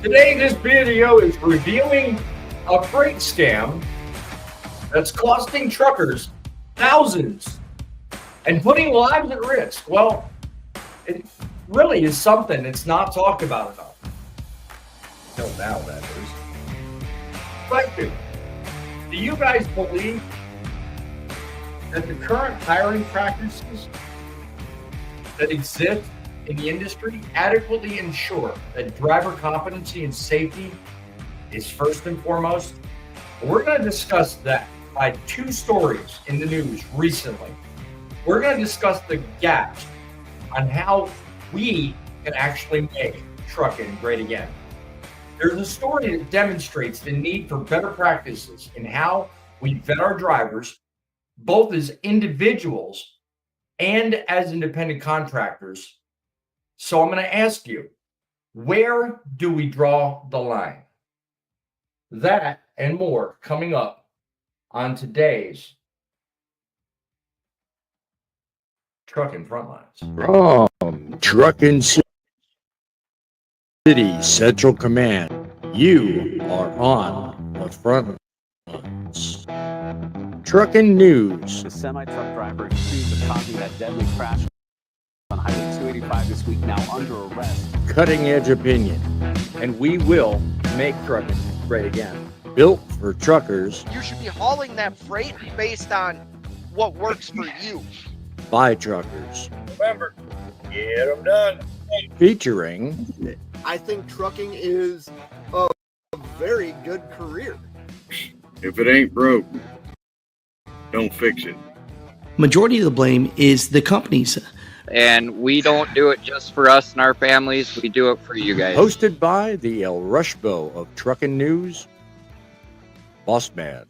Today, this video is revealing a freight scam that's costing truckers thousands and putting lives at risk. Well, it really is something that's not talked about enough. Till now, that is. Question: do you guys believe that the current hiring practices that exist in the industry adequately ensure that driver competency and safety is first and foremost? We're going to discuss that by two stories in the news recently. We're going to discuss the gaps on how we can actually make trucking great again. There's a story that demonstrates the need for better practices in how we vet our drivers, both as individuals and as independent contractors. So I'm going to ask you, where do we draw the line? That and more coming up on today's Truckin' Frontlines. From Truckin City Central Command, you are on the front lines. Truckin' News. The semi-truck driver accused of causing that deadly crash on Highway 285 this week, now under arrest. Cutting edge opinion. And we will make trucking great again. Built for truckers. You should be hauling that freight based on what works for you. By truckers. Remember, get them done. Featuring. I think trucking is a very good career. If it ain't broke, don't fix it. Majority of the blame is the companies. And we don't do it just for us and our families. We do it for you guys. Hosted by the El Rushbo of Truckin' News, Boss Man.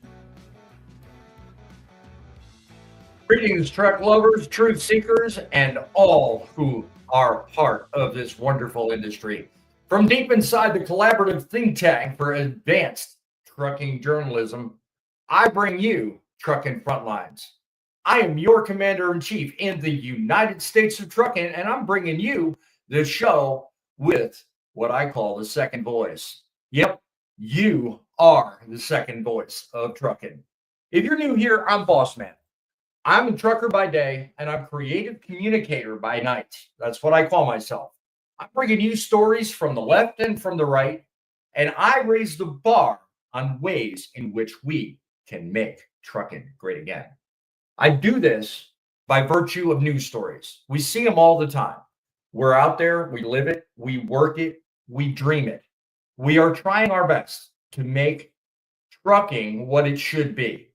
Greetings, truck lovers, truth seekers, and all who are part of this wonderful industry. From deep inside the collaborative think tank for advanced trucking journalism, I bring you Truckin' Frontlines. I am your commander-in-chief in the United States of Trucking, and I'm bringing you the show with what I call the second voice. Yep, you are the second voice of trucking. If you're new here, I'm Boss Man. I'm a trucker by day, and I'm creative communicator by night. That's what I call myself. I'm bringing you stories from the left and from the right, and I raise the bar on ways in which we can make trucking great again. I do this by virtue of news stories. We see them all the time. We're out there, we live it, we work it, we dream it. We are trying our best to make trucking what it should be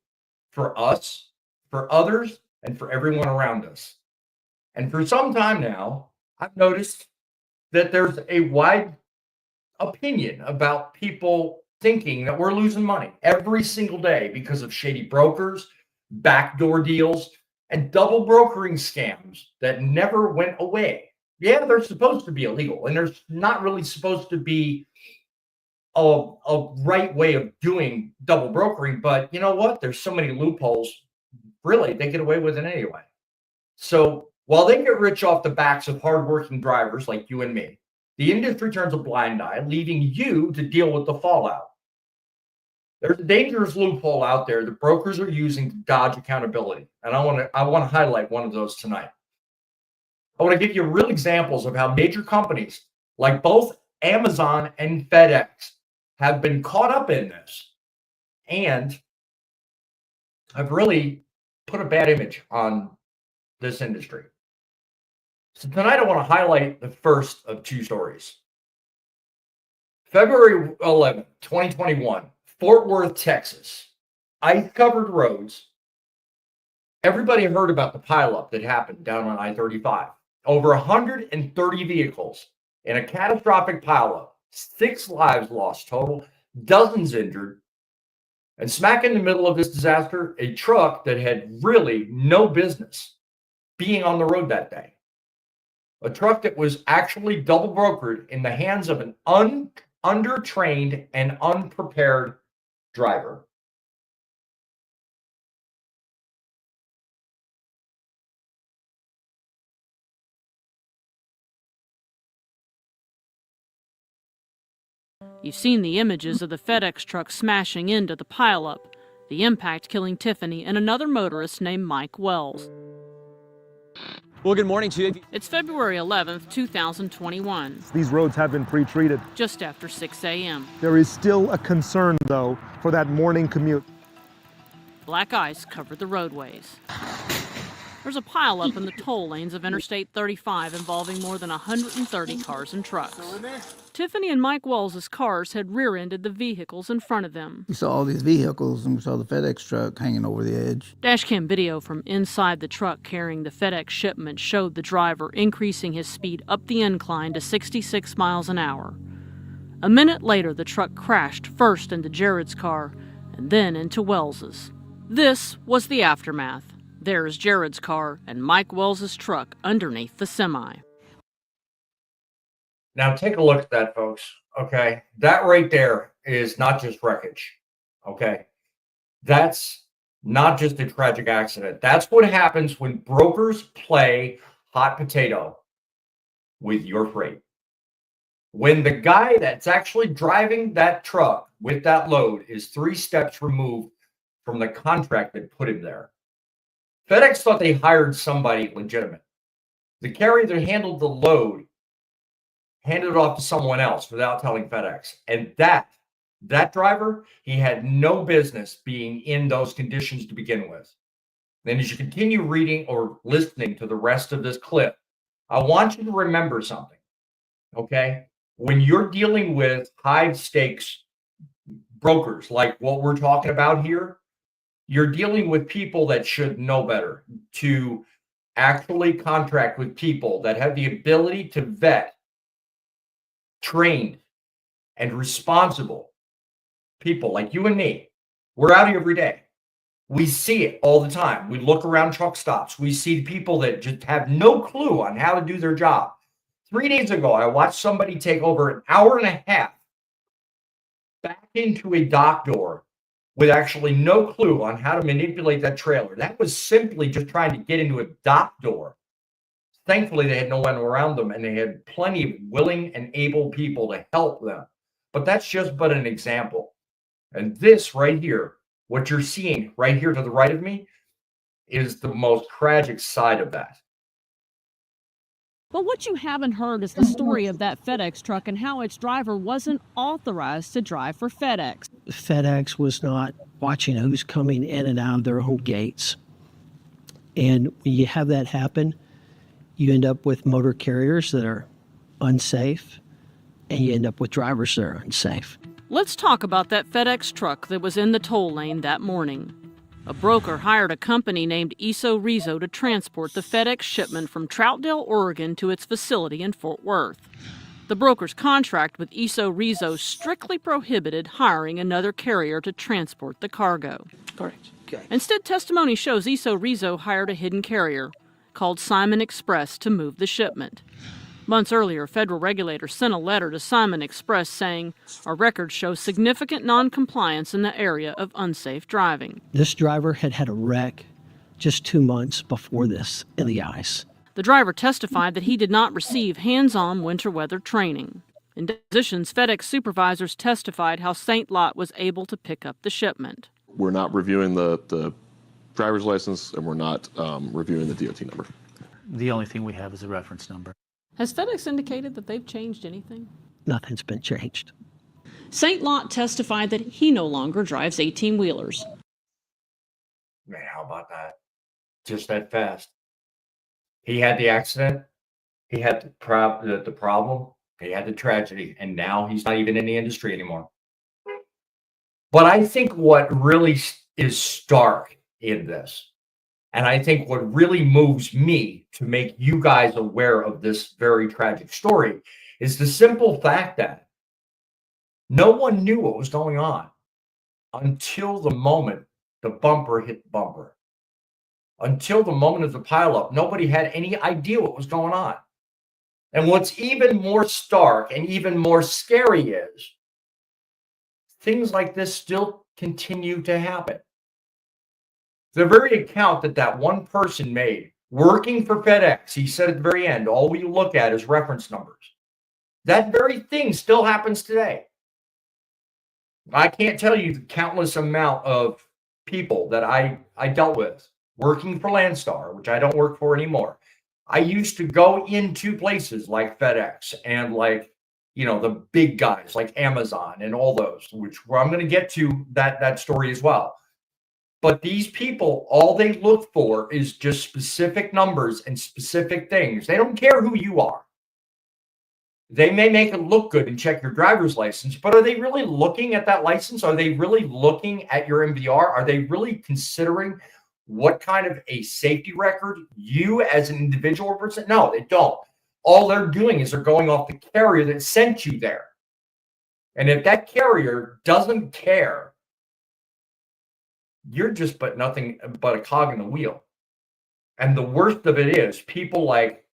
for us, for others, and for everyone around us. And for some time now, I've noticed that there's a wide opinion about people thinking that we're losing money every single day because of shady brokers, backdoor deals, and double brokering scams that never went away. Yeah, they're supposed to be illegal, and there's not really supposed to be a right way of doing double brokering, but you know what? There's so many loopholes. Really, they get away with it anyway. So while they get rich off the backs of hardworking drivers like you and me, the industry turns a blind eye, leaving you to deal with the fallout. There's a dangerous loophole out there that brokers are using to dodge accountability, and I want to highlight one of those tonight. I want to give you real examples of how major companies like both Amazon and FedEx have been caught up in this, and have really put a bad image on this industry. So tonight I want to highlight the first of two stories. February 11th, 2021. Fort Worth, Texas. Ice-covered roads. Everybody heard about the pileup that happened down on I-35. Over 130 vehicles in a catastrophic pileup. 6 lives lost total, dozens injured. And smack in the middle of this disaster, a truck that had really no business being on the road that day. A truck that was actually double brokered in the hands of an undertrained and unprepared driver. You've seen the images of the FedEx truck smashing into the pileup, the impact killing Tiffany and another motorist named Mike Wells. Well, good morning to you. It's February 11th, 2021. These roads have been pre-treated. Just after 6 a.m. There is still a concern, though, for that morning commute. Black ice covered the roadways. There's a pileup in the toll lanes of Interstate 35 involving more than 130 cars and trucks. Tiffany and Mike Wells' cars had rear-ended the vehicles in front of them. We saw all these vehicles and we saw the FedEx truck hanging over the edge. Dashcam video from inside the truck carrying the FedEx shipment showed the driver increasing his speed up the incline to 66 miles an hour. A minute later, the truck crashed first into Jared's car and then into Wells's. This was the aftermath. There's Jared's car and Mike Wells' truck underneath the semi. Now take a look at that, folks. Okay. That right there is not just wreckage. Okay. That's not just a tragic accident. That's what happens when brokers play hot potato with your freight. When the guy that's actually driving that truck with that load is 3 steps removed from the contract that put him there. FedEx thought they hired somebody legitimate. The carrier that handled the load handed it off to someone else without telling FedEx. And that driver, he had no business being in those conditions to begin with. Then as you continue reading or listening to the rest of this clip, I want you to remember something, okay? When you're dealing with high stakes brokers like what we're talking about here, you're dealing with people that should know better to actually contract with people that have the ability to vet, trained, and responsible people like you and me. We're out here every day. We see it all the time. We look around truck stops. We see people that just have no clue on how to do their job. 3 days ago, I watched somebody take over an hour and a half back into a dock door with actually no clue on how to manipulate that trailer. That was simply just trying to get into a dock door. Thankfully, they had no one around them, and they had plenty of willing and able people to help them. But that's just but an example. And this right here, what you're seeing right here to the right of me, is the most tragic side of that. But what you haven't heard is the story of that FedEx truck and how its driver wasn't authorized to drive for FedEx. FedEx was not watching who's coming in and out of their own gates. And when you have that happen, you end up with motor carriers that are unsafe, and you end up with drivers that are unsafe. Let's talk about that FedEx truck that was in the toll lane that morning. A broker hired a company named UnAuthorized to transport the FedEx shipment from Troutdale, Oregon to its facility in Fort Worth. The broker's contract with UnAuthorized strictly prohibited hiring another carrier to transport the cargo. Correct. Okay. Instead, testimony shows UnAuthorized hired a hidden carrier called Simon Express to move the shipment. Months earlier, federal regulators sent a letter to Simon Express saying, our records show significant noncompliance in the area of unsafe driving. This driver had had a wreck just 2 months before this in the ice. The driver testified that he did not receive hands-on winter weather training. In depositions, FedEx supervisors testified how St. Lot was able to pick up the shipment. We're not reviewing the driver's license, and we're not reviewing the DOT number. The only thing we have is a reference number. Has FedEx indicated that they've changed anything? Nothing's been changed. St. Lot testified that he no longer drives 18-wheelers. Man, how about that? Just that fast. He had the accident. He had the problem. He had the tragedy. And now he's not even in the industry anymore. But I think what really is stark in this, and I think what really moves me to make you guys aware of this very tragic story, is the simple fact that no one knew what was going on until the moment the bumper hit the bumper. Until the moment of the pileup, nobody had any idea what was going on. And what's even more stark and even more scary is things like this still continue to happen. The very account that one person made working for FedEx, he said at the very end, all we look at is reference numbers. That very thing still happens today. I can't tell you the countless amount of people that I dealt with working for Landstar, which I don't work for anymore. I used to go into places like FedEx and like, the big guys like Amazon and all those, where I'm going to get to that story as well. But these people, all they look for is just specific numbers and specific things. They don't care who you are. They may make it look good and check your driver's license, but are they really looking at that license? Are they really looking at your MVR? Are they really considering what kind of a safety record you as an individual person? No, they don't. All they're doing is they're going off the carrier that sent you there. And if that carrier doesn't care, you're just nothing but a cog in the wheel. And the worst of it is people like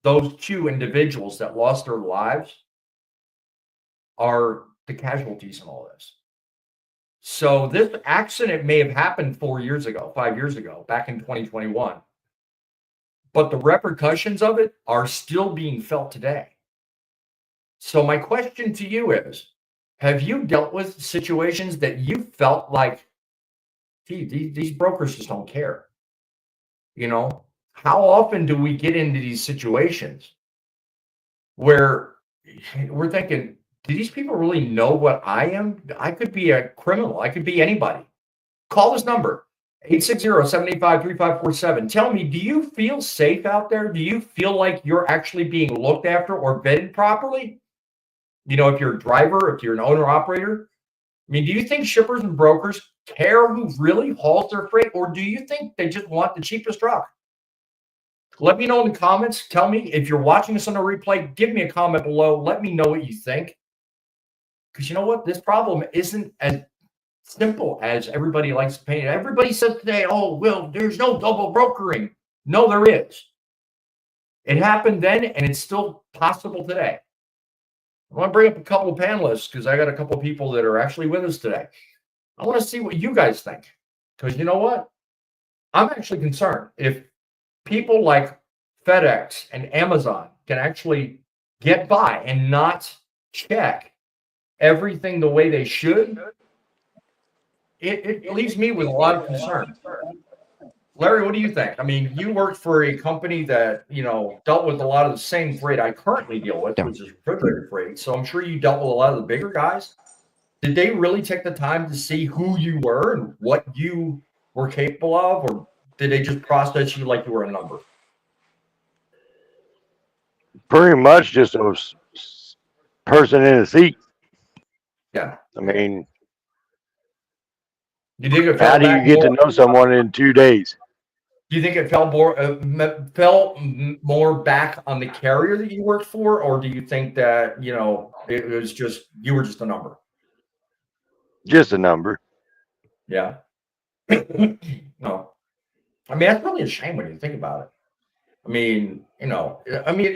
those two individuals that lost their lives are the casualties in all this. So this accident may have happened 5 years ago, back in 2021. But the repercussions of it are still being felt today. So my question to you is, have you dealt with situations that you felt like, gee, these brokers just don't care? How often do we get into these situations where we're thinking, do these people really know what I am? I could be a criminal. I could be anybody. Call this number, 860-785-3547. Tell me, do you feel safe out there? Do you feel like you're actually being looked after or vetted properly? If you're a driver, if you're an owner-operator. Do you think shippers and brokers care who really hauls their freight, or do you think they just want the cheapest truck? Let me know in the comments. Tell me if you're watching this on a replay. Give me a comment below. Let me know what you think. Because you know what? This problem isn't as simple as everybody likes to paint it. Everybody says today, oh, well, there's no double brokering. No, there is. It happened then, and it's still possible today. I want to bring up a couple of panelists because I got a couple of people that are actually with us today. I want to see what you guys think. Because you know what? I'm actually concerned. If people like FedEx and Amazon can actually get by and not check everything the way they should, it leaves me with a lot of concern. Larry, what do you think? You worked for a company that, dealt with a lot of the same freight I currently deal with, which is refrigerated freight. So I'm sure you dealt with a lot of the bigger guys. Did they really take the time to see who you were and what you were capable of, or did they just process you like you were a number? Pretty much just a person in a seat. Yeah. You think it how do you get to know someone in 2 days? Do you think it fell more back on the carrier that you worked for, or do you think that, it was just, you were just a number? Just a number. Yeah. No. That's really a shame when you think about it.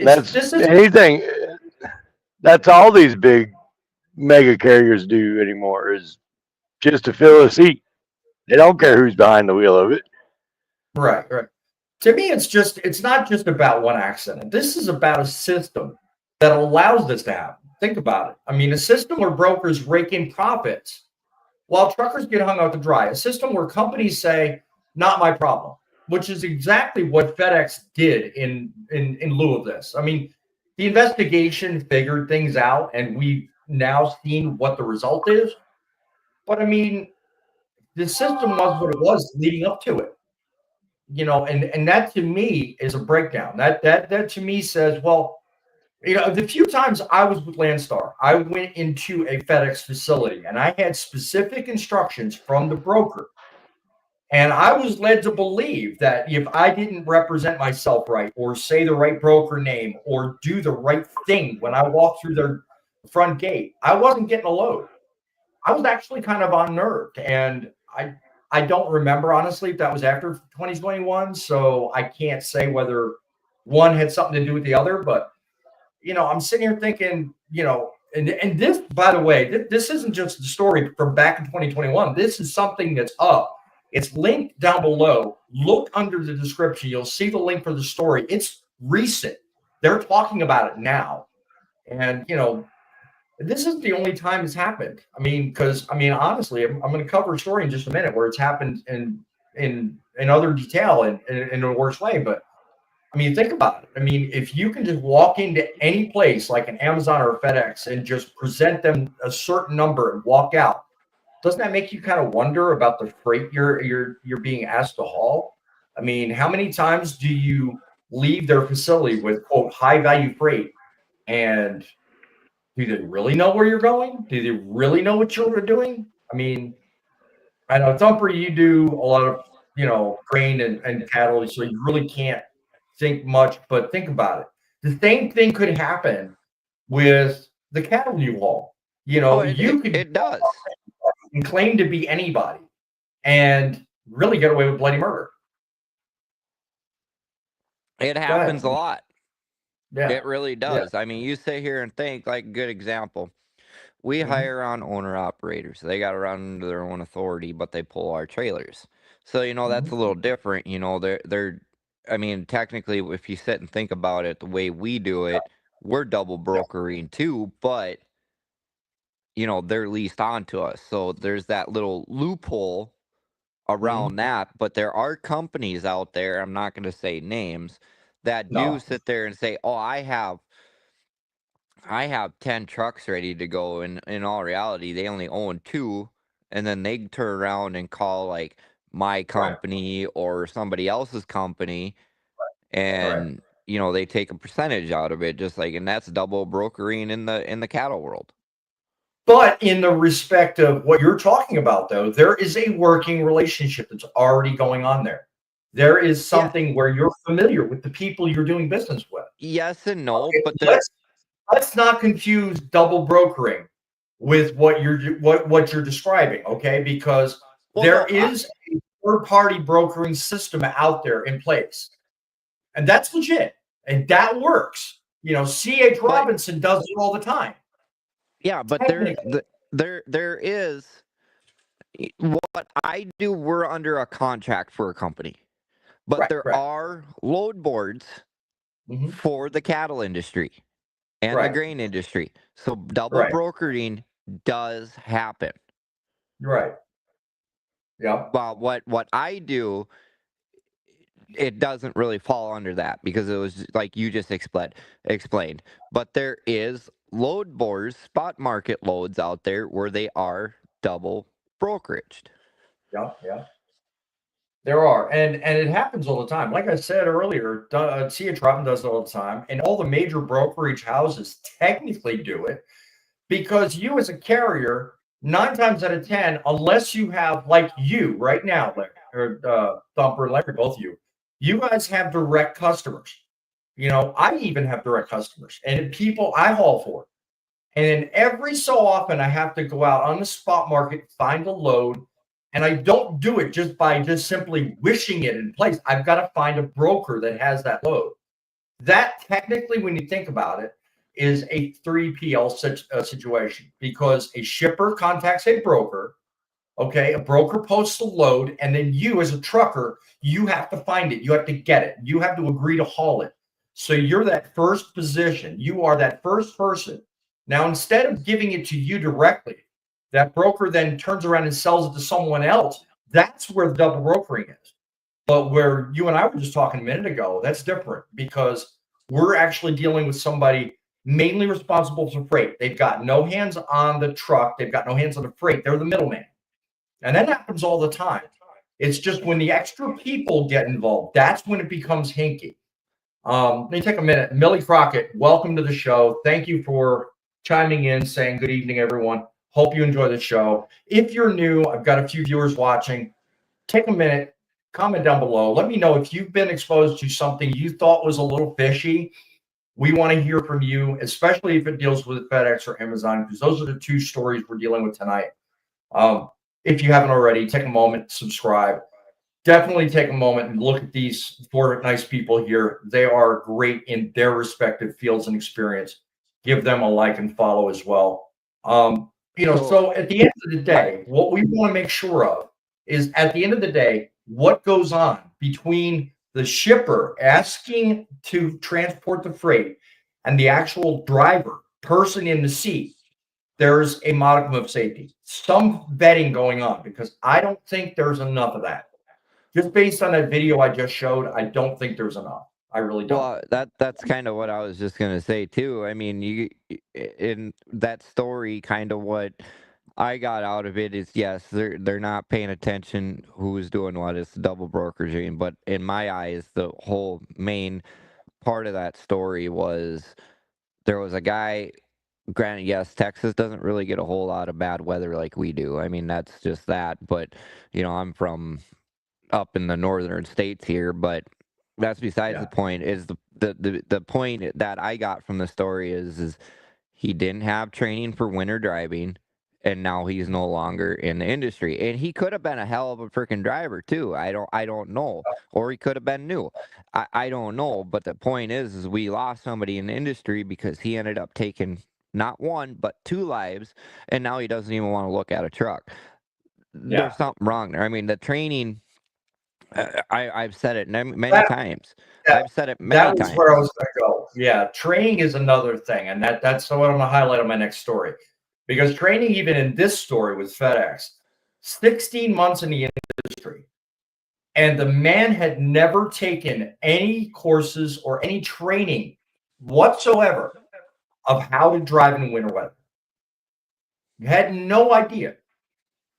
That's anything. That's all these big mega carriers do anymore is just to fill a seat. They don't care who's behind the wheel of it. Right. To me, it's not just about one accident. This is about a system that allows this to happen. Think about it. A system where brokers rake in profits while truckers get hung out to dry. A system where companies say, not my problem, which is exactly what FedEx did in lieu of this. The investigation figured things out, and we've now seen what the result is. But the system was what it was leading up to it. And that to me is a breakdown. That to me says, well, the few times I was with Landstar, I went into a FedEx facility and I had specific instructions from the broker. And I was led to believe that if I didn't represent myself right, or say the right broker name, or do the right thing when I walked through their front gate, I wasn't getting a load. I was actually kind of unnerved. And I don't remember, honestly, if that was after 2021. So I can't say whether one had something to do with the other. But, I'm sitting here thinking, and this, by the way, this isn't just the story from back in 2021. This is something that's up. It's linked down below. Look under the description. You'll see the link for the story. It's recent. They're talking about it now. And, this isn't the only time it's happened. I mean, because honestly, I'm going to cover a story in just a minute where it's happened in other detail in a worse way. But I mean, think about it. I mean, if you can just walk into any place like an Amazon or a FedEx and just present them a certain number and walk out, doesn't that make you kind of wonder about the freight you're being asked to haul? I mean, how many times do you leave their facility with quote high value freight, and do they really know where you're going? Do they really know what you're doing? I mean, I know Thumper, you do a lot of grain and cattle, so you really can't think much. But think about it. The same thing could happen with the cattle you haul. It does. And claim to be anybody and really get away with bloody murder. It happens a lot. Yeah. It really does. Yeah. I mean, you sit here and think, like, good example. We hire on owner operators. They got to run under their own authority, but they pull our trailers. So, that's a little different. I mean, technically, if you sit and think about it, the way we do it, we're double brokering too, but they're leased onto us. So there's that little loophole around that. But there are companies out there, I'm not going to say names, that do sit there and say, oh, I have 10 trucks ready to go. And in all reality, they only own 2. And then they turn around and call like my company or somebody else's company. And, they take a percentage out of it, just like, and that's double brokering in the cattle world. But in the respect of what you're talking about, though, there is a working relationship that's already going on there. There is something where you're familiar with the people you're doing business with. Yes and no, okay, but let's not confuse double brokering with what you're describing, okay? Because there is a third-party brokering system out there in place, and that's legit, and that works. C.H. Robinson does it all the time. Yeah, but there is what I do. We're under a contract for a company, but there are load boards for the cattle industry and the grain industry. So double brokering does happen. Right. Yeah. But what I do, it doesn't really fall under that because it was like you just explained. But there is load boards, spot market loads out there where they are double brokeraged. Yeah. There are, and it happens all the time. Like I said earlier, C.H. Robinson does it all the time, and all the major brokerage houses technically do it because you, as a carrier, 9 times out of 10, unless you have, like you right now, Thumper and Larry, both of you guys have direct customers. I even have direct customers and people I haul for. And every so often, I have to go out on the spot market, find a load. And I don't do it just by simply wishing it in place. I've got to find a broker that has that load. That technically, when you think about it, is a 3PL situation because a shipper contacts a broker. Okay, a broker posts a load, and then you, as a trucker, you have to find it. You have to get it. You have to agree to haul it. So you're that first position. You are that first person. Now, instead of giving it to you directly, that broker then turns around and sells it to someone else. That's where the double brokering is. But where you and I were just talking a minute ago, that's different because we're actually dealing with somebody mainly responsible for freight. They've got no hands on the truck. They've got no hands on the freight. They're the middleman. And that happens all the time. It's just when the extra people get involved, that's when it becomes hinky. Let me take a minute. Millie Crockett, welcome to the show. Thank you for chiming in, saying good evening, everyone. Hope you enjoy the show. If you're new, I've got a few viewers watching. Take a minute, comment down below. Let me know if you've been exposed to something you thought was a little fishy. We want to hear from you, especially if it deals with FedEx or Amazon, because those are the 2 stories we're dealing with tonight. If you haven't already, take a moment, subscribe. Definitely take a moment and look at these 4 nice people here. They are great in their respective fields and experience. Give them a like and follow as well. So at the end of the day, what we want to make sure of is at the end of the day, what goes on between the shipper asking to transport the freight and the actual driver, person in the seat. there's a modicum of safety, some vetting going on, because I don't think there's enough of that. Just based on that video I just showed, I don't think there's enough. I really don't. Well, that's kind of what I was just gonna say too. I mean, you in that story, kind of what I got out of it is, yes, they're not paying attention who's doing what. It's the double brokeraging, but in my eyes, the whole main part of that story was there was a guy. Granted, yes, Texas doesn't really get a whole lot of bad weather like we do. I mean, that's just that. But I'm from up in the northern states here, but that's besides the point. Is the point that I got from the story is he didn't have training for winter driving, and now he's no longer in the industry. And he could have been a hell of a freaking driver too. I don't know, or he could have been new. I don't know. But the point is we lost somebody in the industry because he ended up taking not one but 2 lives, and now he doesn't even want to look at a truck. There's something wrong there. I mean, the training. I've said it many times. I've said it many times. That was where I was going to go. Yeah, training is another thing, and that's what I'm going to highlight on my next story. Because training, even in this story with FedEx, 16 months in the industry, and the man had never taken any courses or any training whatsoever of how to drive in winter weather. He had no idea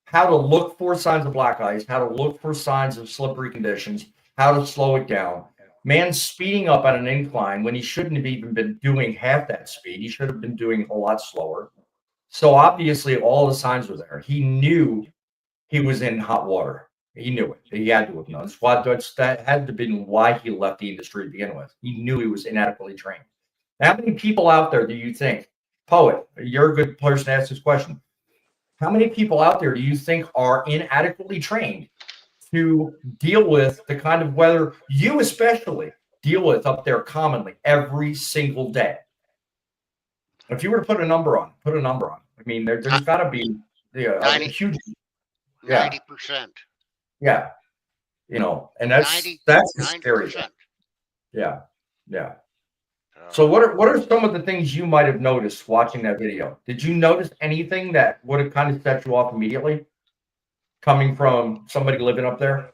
how to look for signs of black ice, how to look for signs of slippery conditions, how to slow it down. Man speeding up on an incline when he shouldn't have even been doing half that speed. He should have been doing a lot slower. So obviously all the signs were there. He knew he was in hot water. He knew it. He had to have known. That had to have been why he left the industry to begin with. He knew he was inadequately trained. How many people out there do you think, Poet, you're a good person to ask this question. How many people out there do you think are inadequately trained to deal with the kind of weather you especially deal with up there commonly every single day? If you were to put a number on. I mean, there's got to be a huge 90%. Yeah, and that's scary. Yeah. So what are some of the things you might have noticed watching that video? Did you notice anything that would have kind of set you off immediately, coming from somebody living up there?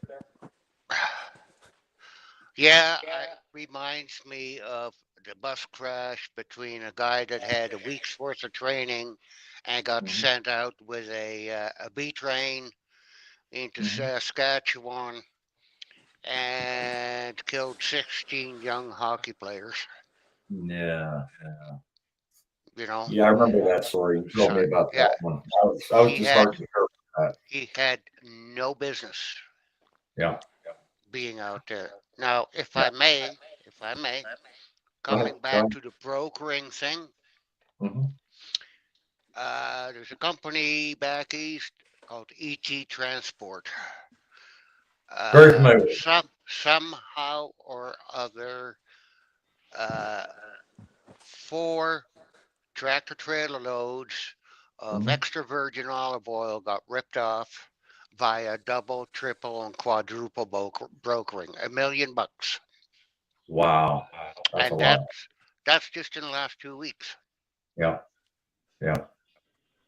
Yeah, it reminds me of the bus crash between a guy that had a week's worth of training and got sent out with a B train into Saskatchewan and killed 16 young hockey players. Yeah. Yeah, I remember that story. You told me about that one. I was disheartened to hear that. He had no business being out there. Now, if I may, coming back to the brokering thing, there's a company back east called ET Transport. Very familiar. Somehow or other, 4 tractor trailer loads of extra virgin olive oil got ripped off via double, triple, and quadruple brokering. $1 million. Wow. That's and a lot. that's just in the last 2 weeks. Yeah.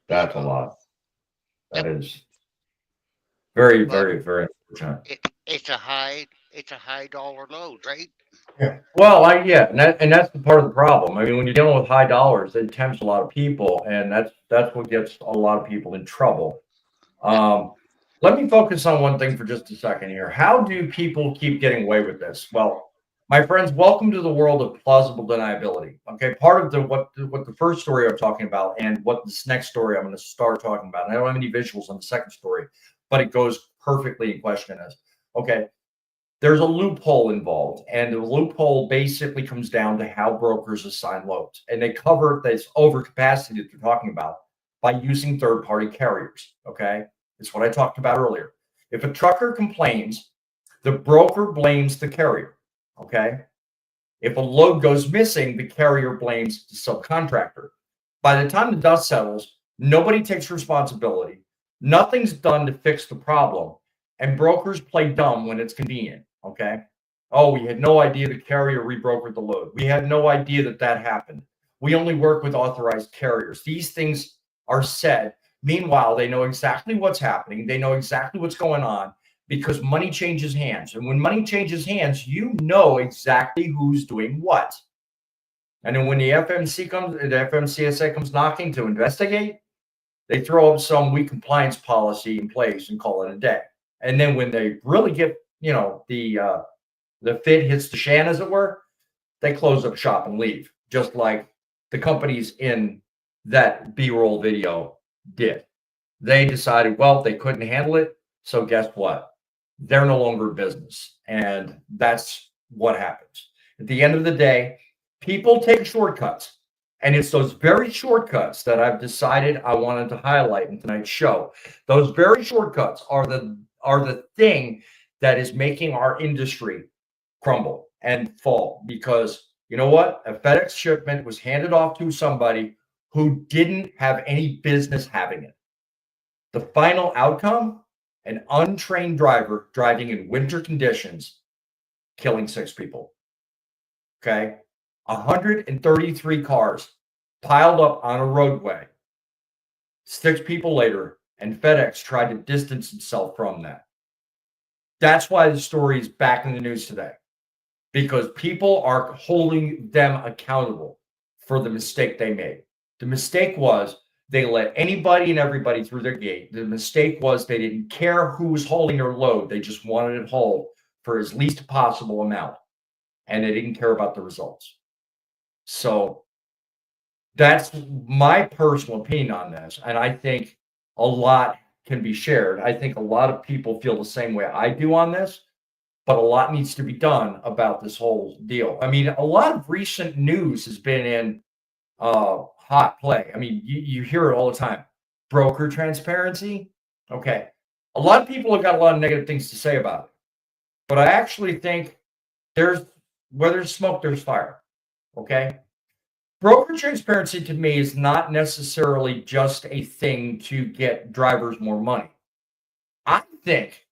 That's a lot. That is very, very, very unfortunate. It's a high dollar load, right? Yeah. Well, and that's the part of the problem. I mean, when you're dealing with high dollars, it tempts a lot of people, and that's what gets a lot of people in trouble. Let me focus on one thing for just a second here. How do people keep getting away with this? Well, my friends, welcome to the world of plausible deniability. Okay, part of what the first story I'm talking about and what this next story I'm going to start talking about. And I don't have any visuals on the second story, but it goes perfectly in question as, okay, there's a loophole involved, and the loophole basically comes down to how brokers assign loads, and they cover this overcapacity that they're talking about by using third-party carriers. Okay, it's what I talked about earlier. If a trucker complains, the broker blames the carrier. Okay, if a load goes missing, the carrier blames the subcontractor. By the time the dust settles, nobody takes responsibility. Nothing's done to fix the problem, and brokers play dumb when it's convenient. Okay. Oh, we had no idea the carrier rebrokered the load. We had no idea that happened. We only work with authorized carriers. These things are said. Meanwhile, they know exactly what's happening. They know exactly what's going on because money changes hands. And when money changes hands, you know exactly who's doing what. And then when the FMCSA comes knocking to investigate, they throw up some weak compliance policy in place and call it a day. And then when they really get, the fit hits the shan, as it were, they close up shop and leave, just like the companies in that B-roll video did. They decided, well, they couldn't handle it. So guess what? They're no longer business. And that's what happens. At the end of the day, people take shortcuts. And it's those very shortcuts that I've decided I wanted to highlight in tonight's show. Those very shortcuts are the thing that is making our industry crumble and fall, because you know what? A FedEx shipment was handed off to somebody who didn't have any business having it. The final outcome, an untrained driver driving in winter conditions, killing 6 people. Okay. 133 cars piled up on a roadway. 6 people later, and FedEx tried to distance itself from that. That's why the story is back in the news today, because people are holding them accountable for the mistake they made. The mistake was they let anybody and everybody through their gate. The mistake was they didn't care who was hauling their load. They just wanted it hauled for as least possible amount, and they didn't care about the results. So that's my personal opinion on this, and I think a lot can be shared. I think a lot of people feel the same way I do on this, but a lot needs to be done about this whole deal. I mean, a lot of recent news has been in hot play. I mean, you hear it all the time. Broker transparency. Okay. A lot of people have got a lot of negative things to say about it, but I actually think where there's smoke, there's fire. Okay. Broker transparency to me is not necessarily just a thing to get drivers more money. I think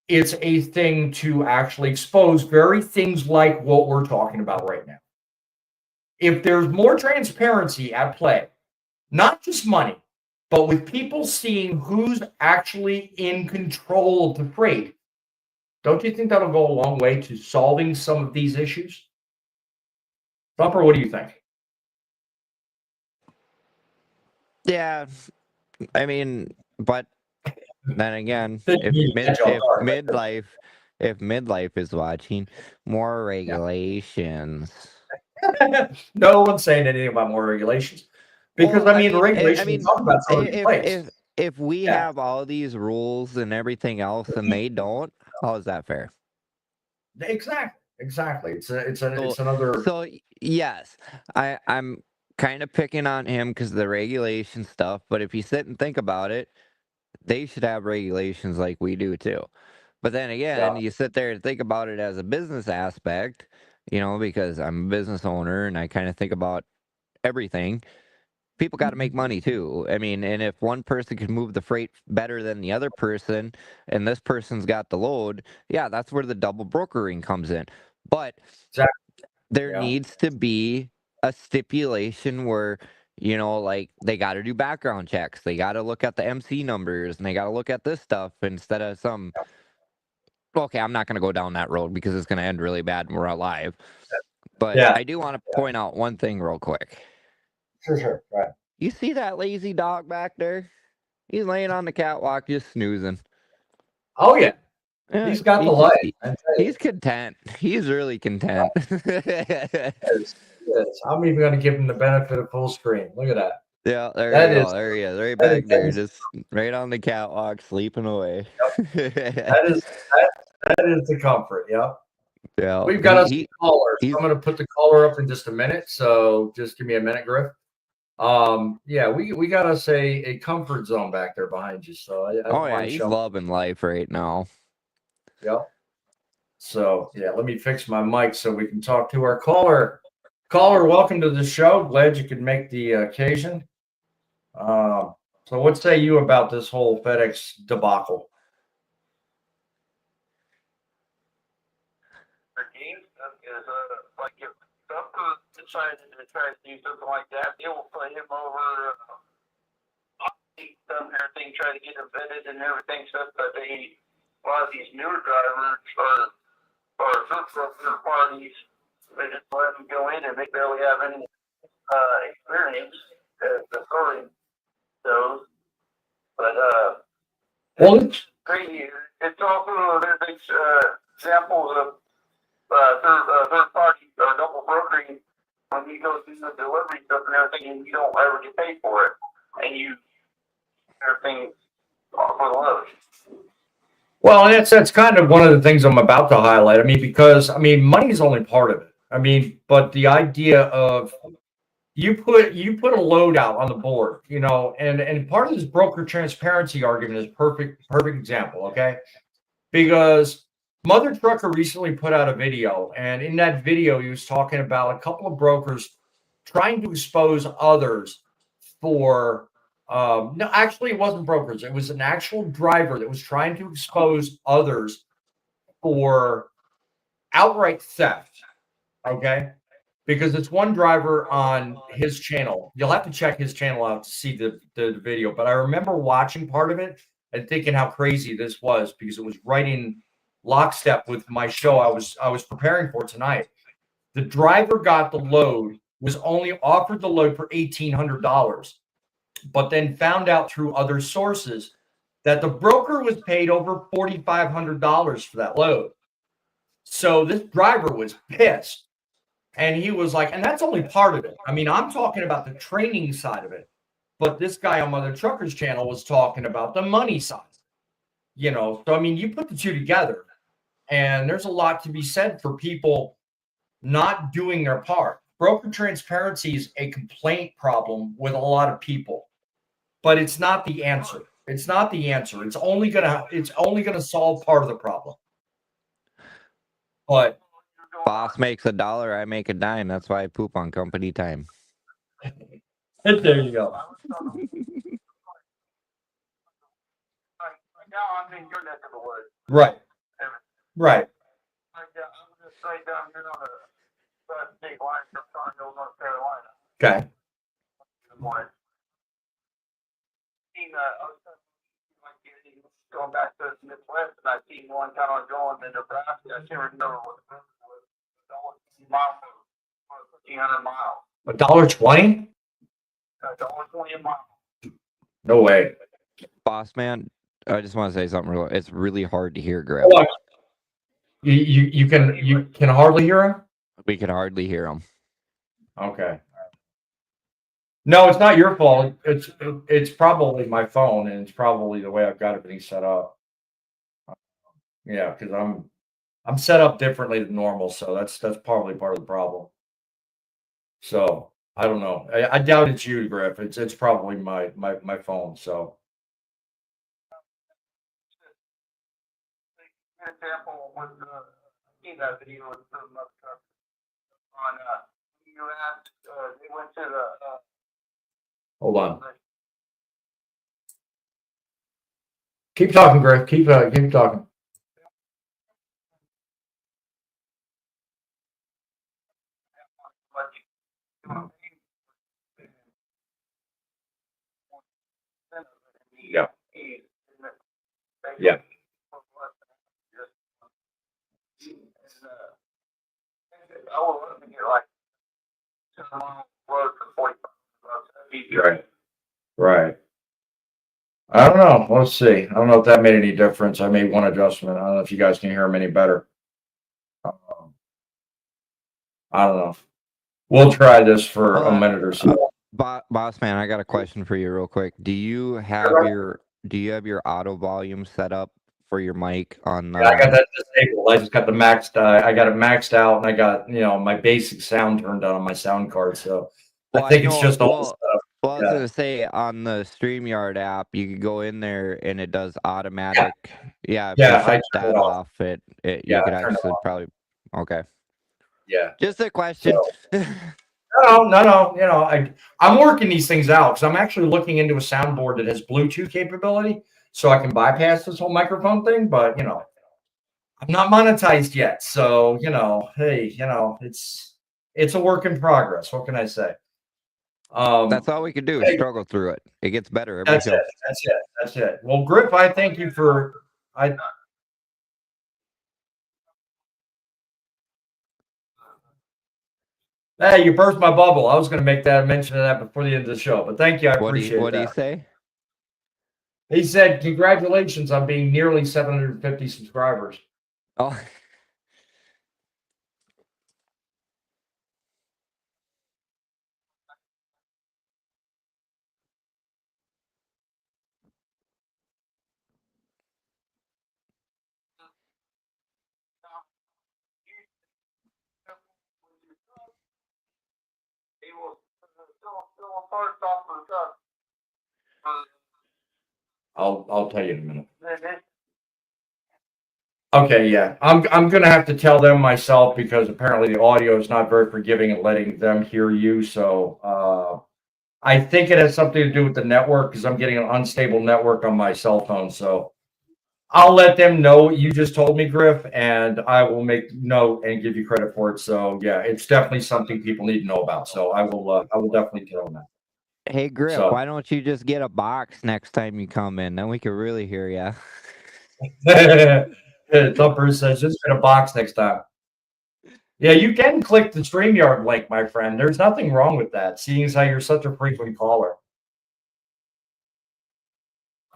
it's a thing to actually expose very things like what we're talking about right now. If there's more transparency at play, not just money, but with people seeing who's actually in control of the freight, don't you think that'll go a long way to solving some of these issues? Thumper, what do you think? Yeah, I mean, but then again, if midlife is watching, more regulations. No one's saying anything about more regulations, because the regulations talk about already in place. If we have all these rules and everything else and they don't, how is that fair? Exactly. It's another. So yes, I'm kind of picking on him because of the regulation stuff. But if you sit and think about it, they should have regulations like we do too. But then again, you sit there and think about it as a business aspect, because I'm a business owner and I kind of think about everything. People got to make money too. I mean, and if one person can move the freight better than the other person, and this person's got the load, yeah, that's where the double brokering comes in. But there needs to be a stipulation where, like they got to do background checks. They got to look at the MC numbers and they got to look at this stuff instead of some. Okay, I'm not going to go down that road because it's going to end really bad when we're alive. But I do want to point out one thing real quick. Sure. Right. You see that lazy dog back there? He's laying on the catwalk just snoozing. Oh, yeah. He's got the life. He's content. He's really content. Yes. I'm even going to give him the benefit of full screen. Look at that. Yeah, there you go. There he is. Right back there. Just right on the catwalk, sleeping away. That is the comfort. Yep. Yeah. We've got us callers. I'm going to put the caller up in just a minute. So just give me a minute, Griff. We got us a comfort zone back there behind you. So he's loving life right now. Yep. So let me fix my mic so we can talk to our caller. Caller, welcome to the show. Glad you could make the occasion. So what say you about this whole FedEx debacle? Like if Trump decided to try to do something like that, they will put him over everything, try to get them vetted and everything, stuff. But a lot of these newer drivers or third parties, they just let them go in and they barely have any experience as authority those. But well, it's crazy. It's also there's examples of third party or double brokering when you go through the delivery stuff and everything, and you don't ever get paid for it, and you everything off of the load. Well, and that's kind of one of the things I'm about to highlight. I mean, because money is only part of it. I mean, but the idea of you put a load out on the board, you know, and part of this broker transparency argument is perfect example, okay? Because Mother Trucker recently put out a video, and in that video, he was talking about a couple of brokers trying to expose others for no, actually, it wasn't brokers. It was an actual driver that was trying to expose others for outright theft. Okay. Because it's one driver on his channel. You'll have to check his channel out to see the video. But I remember watching part of it and thinking how crazy this was because it was right in lockstep with my show I was preparing for tonight. The driver got the load, was only offered the load for $1,800. But then found out through other sources that the broker was paid over $4,500 for that load. So this driver was pissed. And he was like, and that's only part of it. I mean, I'm talking about the training side of it. But this guy on Mother Trucker's channel was talking about the money side. You know, so I mean, you put the two together, and there's a lot to be said for people not doing their part. Broker transparency is a complaint problem with a lot of people. But it's not the answer. It's not the answer. It's only gonna solve part of the problem. But boss makes $1, I make a dime. That's why I poop on company time. There you go. Right. Right. Okay. Going back to the Midwest, and I seen one time going to Nebraska. I can't remember what it was. Mile for 1,500 miles. $1.20? $1.20 a mile. No way. Boss man, I just want to say something real. It's really hard to hear Griff. Oh, you can hardly hear him? We can hardly hear him. Okay. No, it's not your fault. It's probably my phone, and it's probably the way I've got everything set up. Yeah, because I'm set up differently than normal, so that's probably part of the problem. So I don't know. I doubt it's you, Griff. It's probably my phone. So An example was seen that video with the on you asked they went to the hold on. Keep talking, Griff. Keep talking. Yeah. Yeah. I will let me get like road for 45 bucks. Right. Right. I don't know. Let's see. I don't know if that made any difference. I made one adjustment. I don't know if you guys can hear him any better. I don't know. We'll try this for a minute or so. Boss man, I got a question for you real quick. Do you have your auto volume set up for your mic on? Yeah, I got that disabled. I just got the maxed. I got it maxed out, and I got my basic sound turned on my sound card. So I think it's just all stuff. Well, I was gonna say on the StreamYard app, you could go in there and it does automatic. Yeah, if you shut that off, you could actually probably. Okay. Yeah. Just a question. So, no. I'm working these things out because I'm actually looking into a soundboard that has Bluetooth capability, so I can bypass this whole microphone thing. But I'm not monetized yet, so hey, it's a work in progress. What can I say? That's all we can do is struggle through it. It gets better every That's show. it. That's it. Well, Griff, I thank you for Hey, you burst my bubble. I was going to make that mention of that before the end of the show, but thank you. I appreciate What that. do you say? He said, "Congratulations on being nearly 750 subscribers." Oh. I'll tell you in a minute. Okay, yeah. I'm gonna have to tell them myself because apparently the audio is not very forgiving in letting them hear you. So I think it has something to do with the network because I'm getting an unstable network on my cell phone. So I'll let them know what you just told me, Griff, and I will make note and give you credit for it. So yeah, it's definitely something people need to know about. So I will definitely tell them that. Hey, Griff, So- why don't you just get a box next time you come in? Then we can really hear you. Thumper says, just get a box next time. Yeah, you can click the StreamYard link, my friend. There's nothing wrong with that, seeing as how you're such a frequent caller.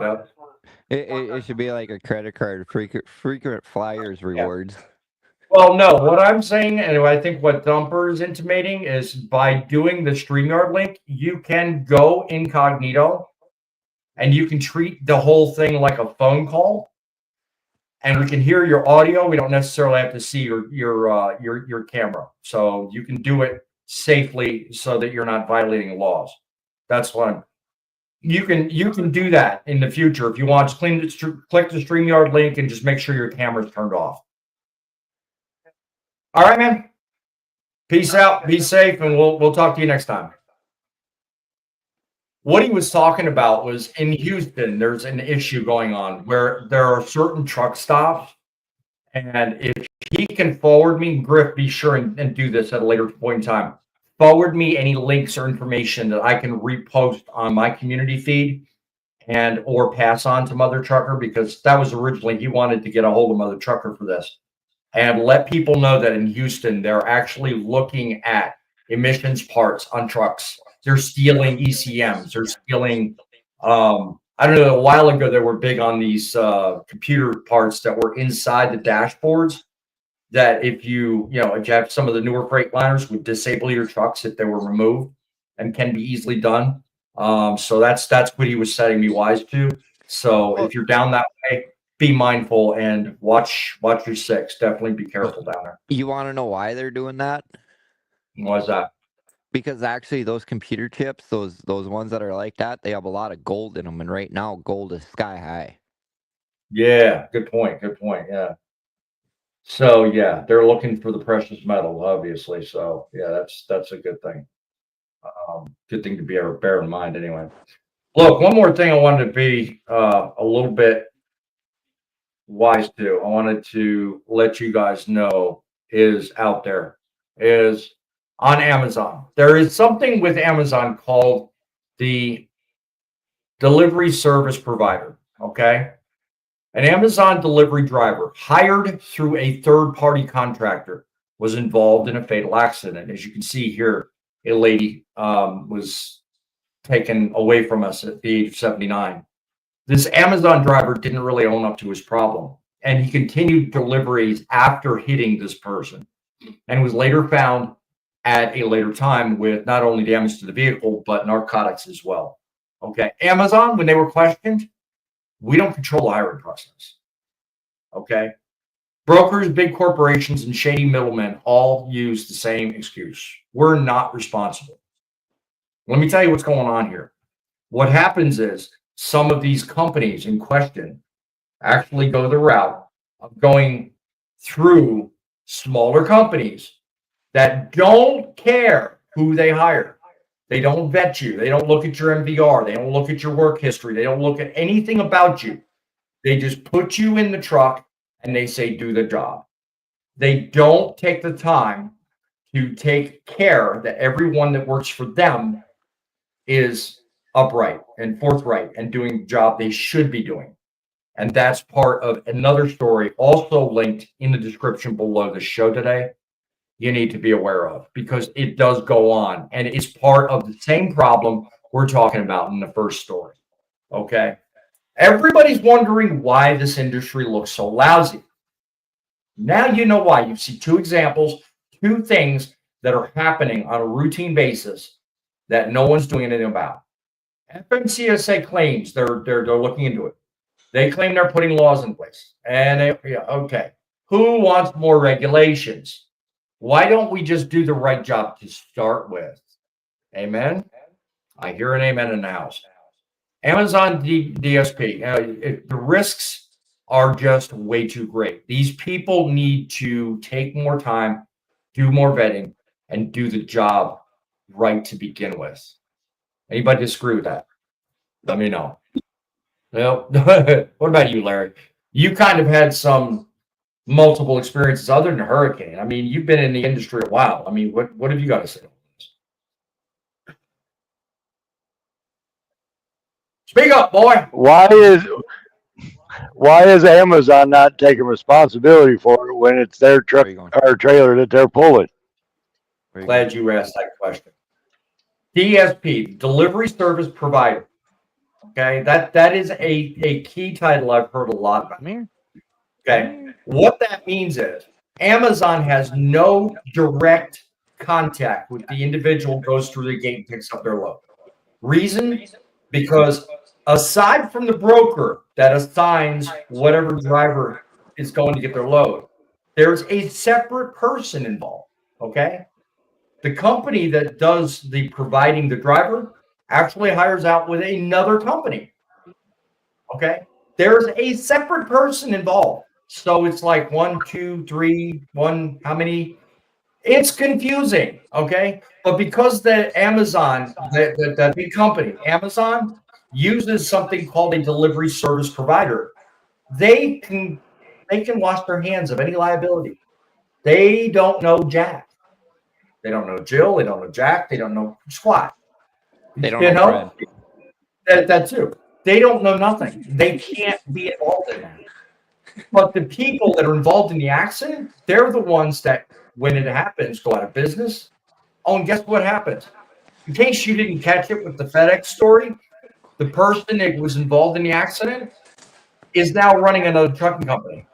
Yep. It should be like a credit card, frequent flyers rewards. Well, no, what I'm saying, and I think what Thumper is intimating is by doing the StreamYard link, you can go incognito and you can treat the whole thing like a phone call. And we can hear your audio. We don't necessarily have to see your camera. So you can do it safely so that you're not violating laws. That's what you can do that in the future if you want. Just click the StreamYard link and just make sure your camera's turned off. All right, man. Peace out. Be safe, and we'll talk to you next time. What he was talking about was in Houston, there's an issue going on where there are certain truck stops. And if he can forward me, Griff, be sure and do this at a later point in time. Forward me any links or information that I can repost on my community feed and or pass on to Mother Trucker, because that was originally, he wanted to get a hold of Mother Trucker for this. And let people know that in Houston, they're actually looking at emissions parts on trucks. They're stealing ECMs. They're stealing, I don't know, a while ago, they were big on these computer parts that were inside the dashboards that if you have some of the newer freight liners would disable your trucks if they were removed and can be easily done. So that's what he was setting me wise to. So if you're down that way, be mindful and watch your six. Definitely be careful down there. You want to know why they're doing that? Why is that? Because actually those computer chips, those ones that are like that, they have a lot of gold in them. And right now, gold is sky high. Yeah, good point. Yeah. So yeah, they're looking for the precious metal, obviously. So yeah, that's a good thing. Good thing to bear in mind anyway. Look, one more thing I wanted to be a little bit wise to. I wanted to let you guys know is out there is on Amazon. There is something with Amazon called the delivery service provider. Okay. An Amazon delivery driver hired through a third-party contractor was involved in a fatal accident. As you can see here, a lady was taken away from us at the age of 79. This Amazon driver didn't really own up to his problem, and he continued deliveries after hitting this person and was later found at a later time with not only damage to the vehicle, but narcotics as well. Okay. Amazon, when they were questioned, we don't control the hiring process. Okay. Brokers, big corporations, and shady middlemen all use the same excuse. We're not responsible. Let me tell you what's going on here. What happens is some of these companies in question actually go the route of going through smaller companies that don't care who they hire. They don't vet you. They don't look at your MVR. They don't look at your work history. They don't look at anything about you. They just put you in the truck and they say, do the job. They don't take the time to take care that everyone that works for them is upright and forthright and doing the job they should be doing. And that's part of another story also linked in the description below the show today. You need to be aware of because it does go on and it's part of the same problem we're talking about in the first story. Okay. Everybody's wondering why this industry looks so lousy. Now you know why. You see two examples, two things that are happening on a routine basis that no one's doing anything about. FMCSA claims they're looking into it. They claim they're putting laws in place. And okay, who wants more regulations? Why don't we just do the right job to start with? Amen. I hear an amen in the house. Amazon DSP. The risks are just way too great. These people need to take more time, do more vetting, and do the job right to begin with. Anybody disagree with that? Let me know. Well, what about you, Larry? You kind of had some multiple experiences other than hurricane. I mean, you've been in the industry a while. I mean, what have you got to say? Speak up, boy. Why is Amazon not taking responsibility for it when it's their truck or trailer that they're pulling? Glad you asked that question. DSP, delivery service provider. Okay, that is a key title I've heard a lot about. Okay, what that means is Amazon has no direct contact with the individual who goes through the gate and picks up their load. Reason? Because aside from the broker that assigns whatever driver is going to get their load, there's a separate person involved. Okay, the company that does the providing the driver actually hires out with another company. Okay, there's a separate person involved. So it's like 1, 2, 3, 1, how many? It's confusing, okay? But because the Amazon, the big company, Amazon, uses something called a delivery service provider, they can wash their hands of any liability. They don't know Jack. They don't know Jill. They don't know Jack. They don't know squat. They don't know Fred. That too. They don't know nothing. They can't be involved in that. But the people that are involved in the accident, they're the ones that, when it happens, go out of business. Oh, and guess what happens? In case you didn't catch it with the FedEx story, the person that was involved in the accident is now running another trucking company.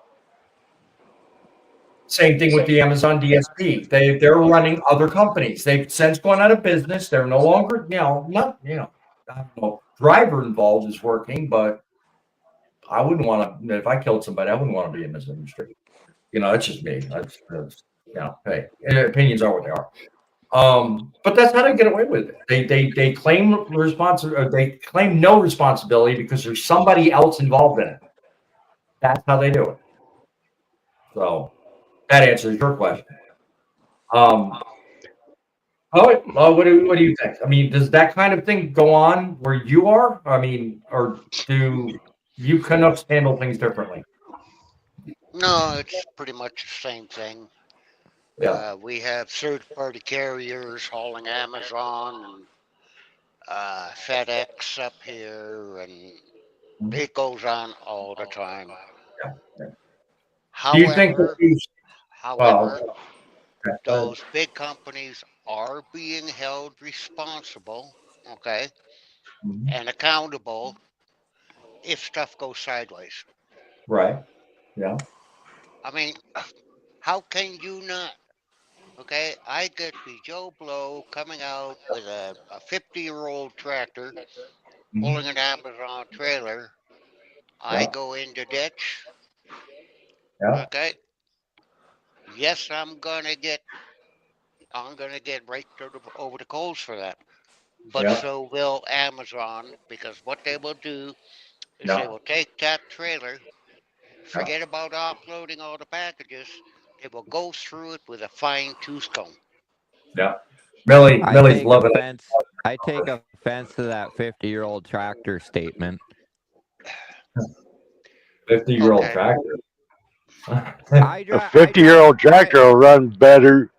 Same thing with the Amazon DSP. They're running other companies. They've since gone out of business. They're no longer, I don't know, driver involved is working, but I wouldn't want to, if I killed somebody, I wouldn't want to be in this industry. It's just me. Hey, opinions are what they are. But that's how they get away with it. They claim they claim no responsibility because there's somebody else involved in it. That's how they do it. So that answers your question. What do you think? I mean, does that kind of thing go on where you are? I mean, or do you Canucks handle things differently? No, it's pretty much the same thing. Yeah. We have third-party carriers hauling Amazon and FedEx up here, and it goes on all the time. Do you think However, those big companies are being held responsible, okay, and accountable if stuff goes sideways. Right. Yeah. I mean, how can you not? Okay, I could be Joe Blow coming out with a 50-year-old tractor pulling an Amazon trailer. I go into ditch. Yeah. Okay. Yes, I'm gonna get right over the coals for that. But so will Amazon, because what they will do is they will take that trailer, forget about offloading all the packages. They will go through it with a fine-tooth comb. Yeah. Millie's loving it. I take offense to that 50-year-old tractor statement. 50-year-old tractor. A 50-year-old tractor will run better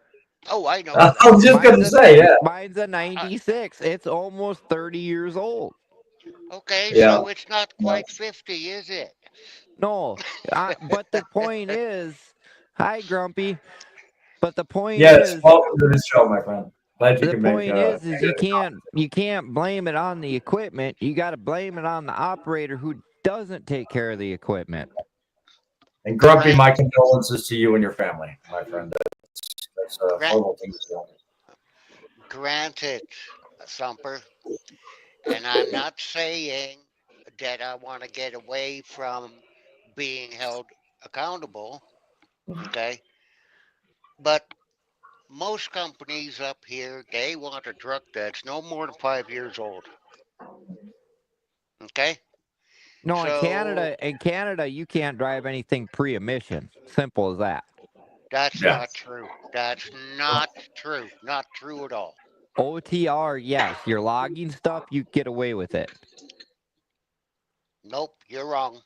Oh, I know I that. was just going to say, yeah. Mine's a 96. It's almost 30 years old. Okay, Yeah. so it's not quite 50, is it? No, but the point is, hi, Grumpy. But the point Yes, is, welcome to the show, my friend. Glad you the can make point is you can't blame it on the equipment. You got to blame it on the operator who doesn't take care of the equipment. And Grumpy, my condolences to you and your family, my friend. That's a horrible thing to do. Granted, Thumper, and I'm not saying that I want to get away from being held accountable, okay? But most companies up here, they want a truck that's no more than 5 years old. Okay? No, So in Canada, you can't drive anything pre-emission. Simple as that. that's not true. That's not true. Not true at all. OTR, yes, your logging stuff, you get away with it. Nope, you're wrong.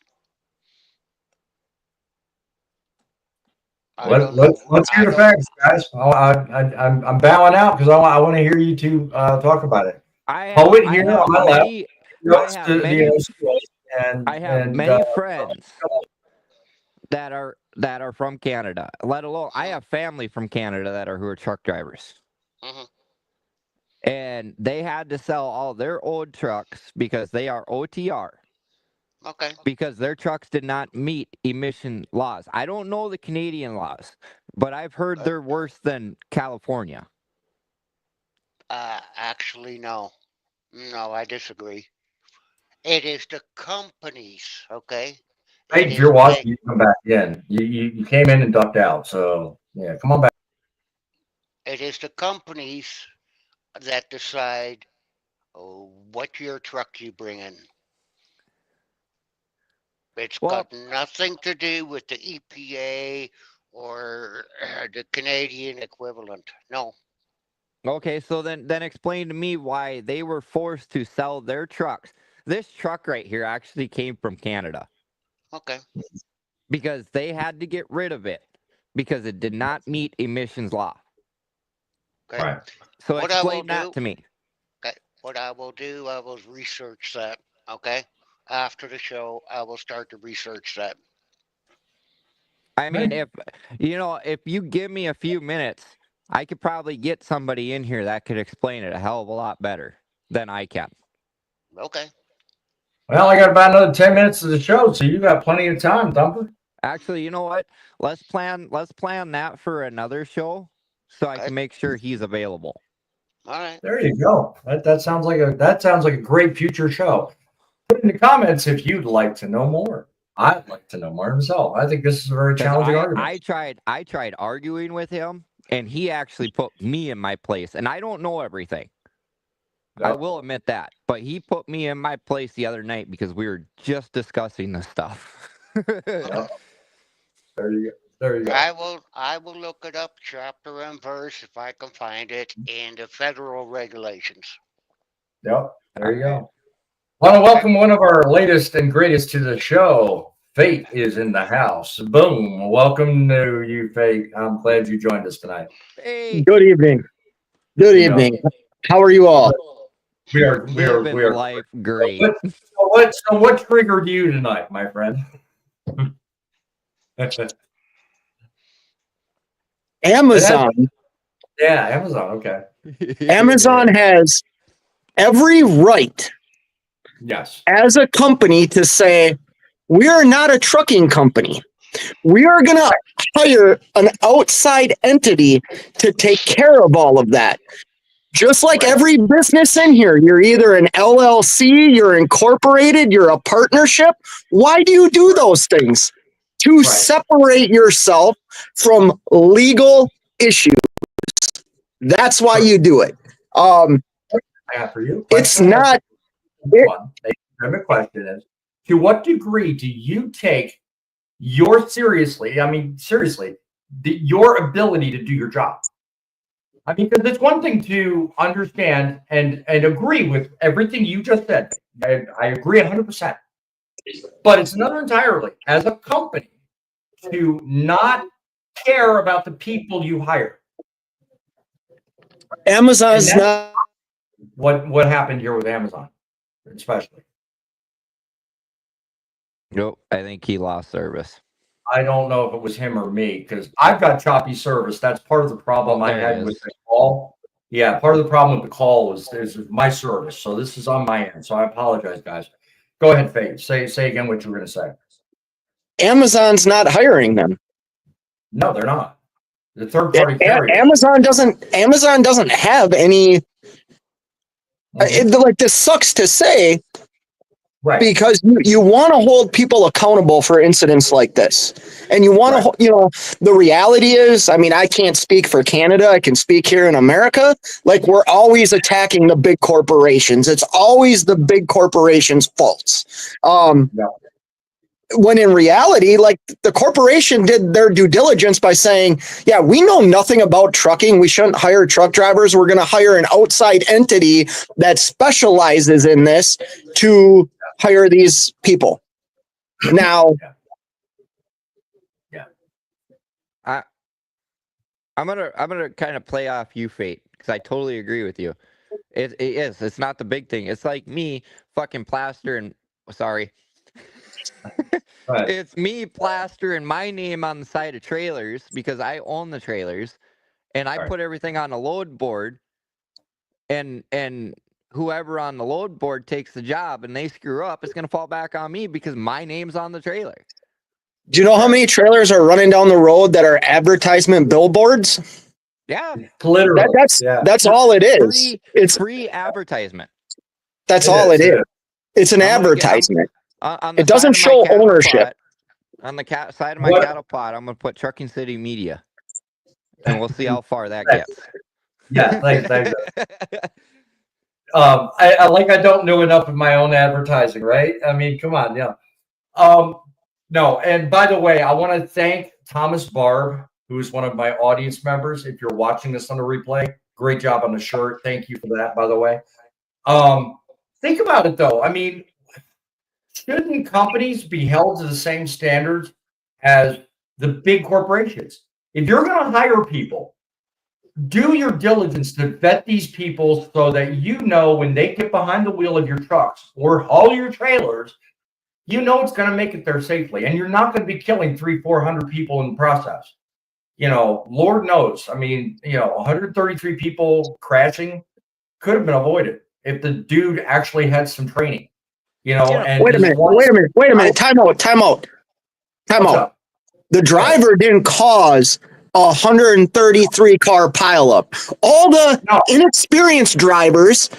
Let's hear the facts, guys. I'm bowing out because I want to hear you two talk about it. Poet here on my left. I have many friends that are from Canada. Let alone, I have family from Canada who are truck drivers. And they had to sell all their old trucks because they are OTR. Okay. Because their trucks did not meet emission laws. I don't know the Canadian laws, but I've heard they're worse than California. Actually, no. No, I disagree. It is the companies, okay? Hey, if you're watching, you come back in. You came in and ducked out, so yeah, come on back. It is the companies that decide what your truck you bring in. It's got nothing to do with the EPA or the Canadian equivalent. No. Okay, so then explain to me why they were forced to sell their trucks. This truck right here actually came from Canada. Okay. Because they had to get rid of it because it did not meet emissions law. Okay. Right. So What explain that to me. Okay. What I will do, I will research that. Okay. After the show, I will start to research that. I mean, if you give me a few minutes, I could probably get somebody in here that could explain it a hell of a lot better than I can. Okay. Well, I got about another 10 minutes of the show, so you got plenty of time, Thumper. Actually, you know what? Let's plan that for another show so I can make sure he's available. All right. There you go. That sounds like a great future show. Put in the comments if you'd like to know more. I'd like to know more myself. I think this is a very challenging argument. I tried arguing with him, and he actually put me in my place, and I don't know everything. Yep. I will admit that, but he put me in my place the other night because we were just discussing this stuff. Yep. There you go. I will look it up chapter and verse if I can find it in the federal regulations. Yep. There you go. I want to welcome one of our latest and greatest to the show. Fate is in the house. Boom. Welcome to you, Fate. I'm glad you joined us tonight. Hey. Good evening. Good evening. How are you all? We are life great. So what triggered you tonight, my friend? Amazon. Amazon. Okay. Amazon has every right, yes, as a company to say, we are not a trucking company. We are going to hire an outside entity to take care of all of that. Just like every business in here, you're either an LLC, you're incorporated, you're a partnership. Why do you do those things? To separate yourself from legal issues. That's why you do it. For you, it's not. The question is, to what degree do you take your ability to do your job? I mean, because it's one thing to understand and agree with everything you just said. I agree 100%. But it's another entirely, as a company, to not care about the people you hire. Amazon's not. What happened here with Amazon, especially? Nope, I think he lost service. I don't know if it was him or me because I've got choppy service. That's part of the problem I had with the call. Yeah, part of the problem with the call is my service. So this is on my end. So I apologize, guys. Go ahead, Faith. Say again what you were going to say. Amazon's not hiring them. No, they're not. The third party carrier. Amazon doesn't have any. Like, this sucks to say. Right. Because you want to hold people accountable for incidents like this. And you want to, the reality is, I mean, I can't speak for Canada. I can speak here in America. Like, we're always attacking the big corporations. It's always the big corporations' faults. When in reality, like, the corporation did their due diligence by saying, yeah, we know nothing about trucking. We shouldn't hire truck drivers. We're going to hire an outside entity that specializes in this to hire these people. Now, I'm gonna kind of play off you, Fate, because I totally agree with you. It is. It's not the big thing. It's like me fucking plastering. Sorry. It's me plastering my name on the side of trailers because I own the trailers, and I put everything on a load board, and whoever on the load board takes the job and they screw up, it's going to fall back on me because my name's on the trailer. Do you know how many trailers are running down the road that are advertisement billboards? Yeah. Literally. That's all it is. It's free advertisement. That's all it is. It's an advertisement. It doesn't show ownership. On the side of my cattle pot, I'm going to put Trucking City Media, and we'll see how far that gets. Yeah, thanks. I don't know enough of my own advertising, right? I mean, come on, yeah. No, and by the way, I want to thank Thomas Barb, who is one of my audience members. If you're watching this on the replay, great job on the shirt. Thank you for that, by the way. Think about it, though. I mean, shouldn't companies be held to the same standards as the big corporations? If you're going to hire people, do your diligence to vet these people so that you know when they get behind the wheel of your trucks or haul your trailers, you know it's going to make it there safely. And you're not going to be killing 300-400 people in the process. You know, Lord knows. I mean, 133 people crashing could have been avoided if the dude actually had some training. And wait a minute. Time out. The driver didn't cause 133 car pileup. All the inexperienced drivers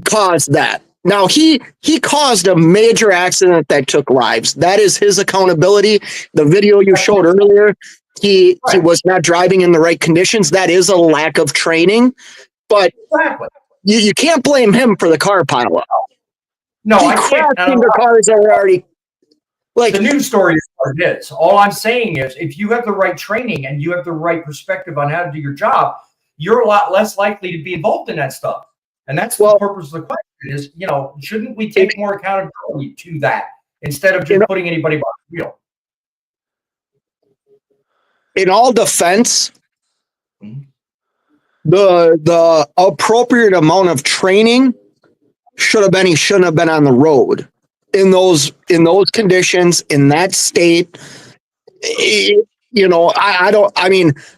caused that. Now he caused a major accident that took lives. That is his accountability. The video you showed earlier, he was not driving in the right conditions. That is a lack of training, but you can't blame him for the car pileup. No, he I can't. crashed into cars that were already. Like, the news story is what it is. All I'm saying is, if you have the right training and you have the right perspective on how to do your job, you're a lot less likely to be involved in that stuff. And that's the purpose of the question is, shouldn't we take more accountability to that instead of just putting anybody behind the wheel? In all defense, the appropriate amount of training shouldn't have been on the road. In those conditions, in that state, I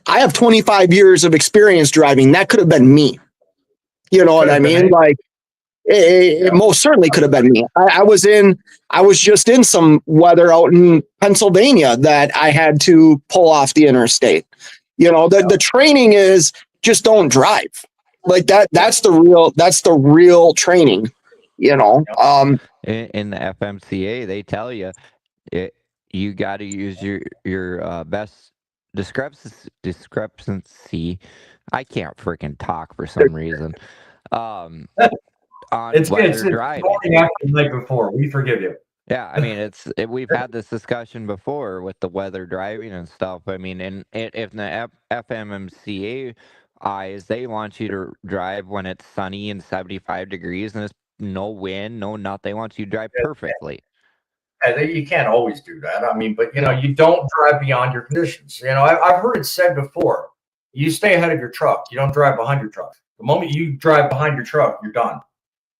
have 25 years of experience driving. That could have been me. You know what I mean? Like, it most certainly could have been me. I was just in some weather out in Pennsylvania that I had to pull off the interstate. The training is just don't drive like that. That's the real training. In the FMCA, they tell you you got to use your best discrepancy. I can't freaking talk for some reason. On weather driving. After the night before. We forgive you. Yeah, I mean we've had this discussion before with the weather driving and stuff. I mean, and if the FMCA eyes, they want you to drive when it's sunny and 75 degrees and it's no wind, no nothing. They want you to drive perfectly. Yeah, you can't always do that. I mean, but you don't drive beyond your conditions. I've heard it said before. you stay ahead of your truck. You don't drive behind your truck. The moment you drive behind your truck, you're done.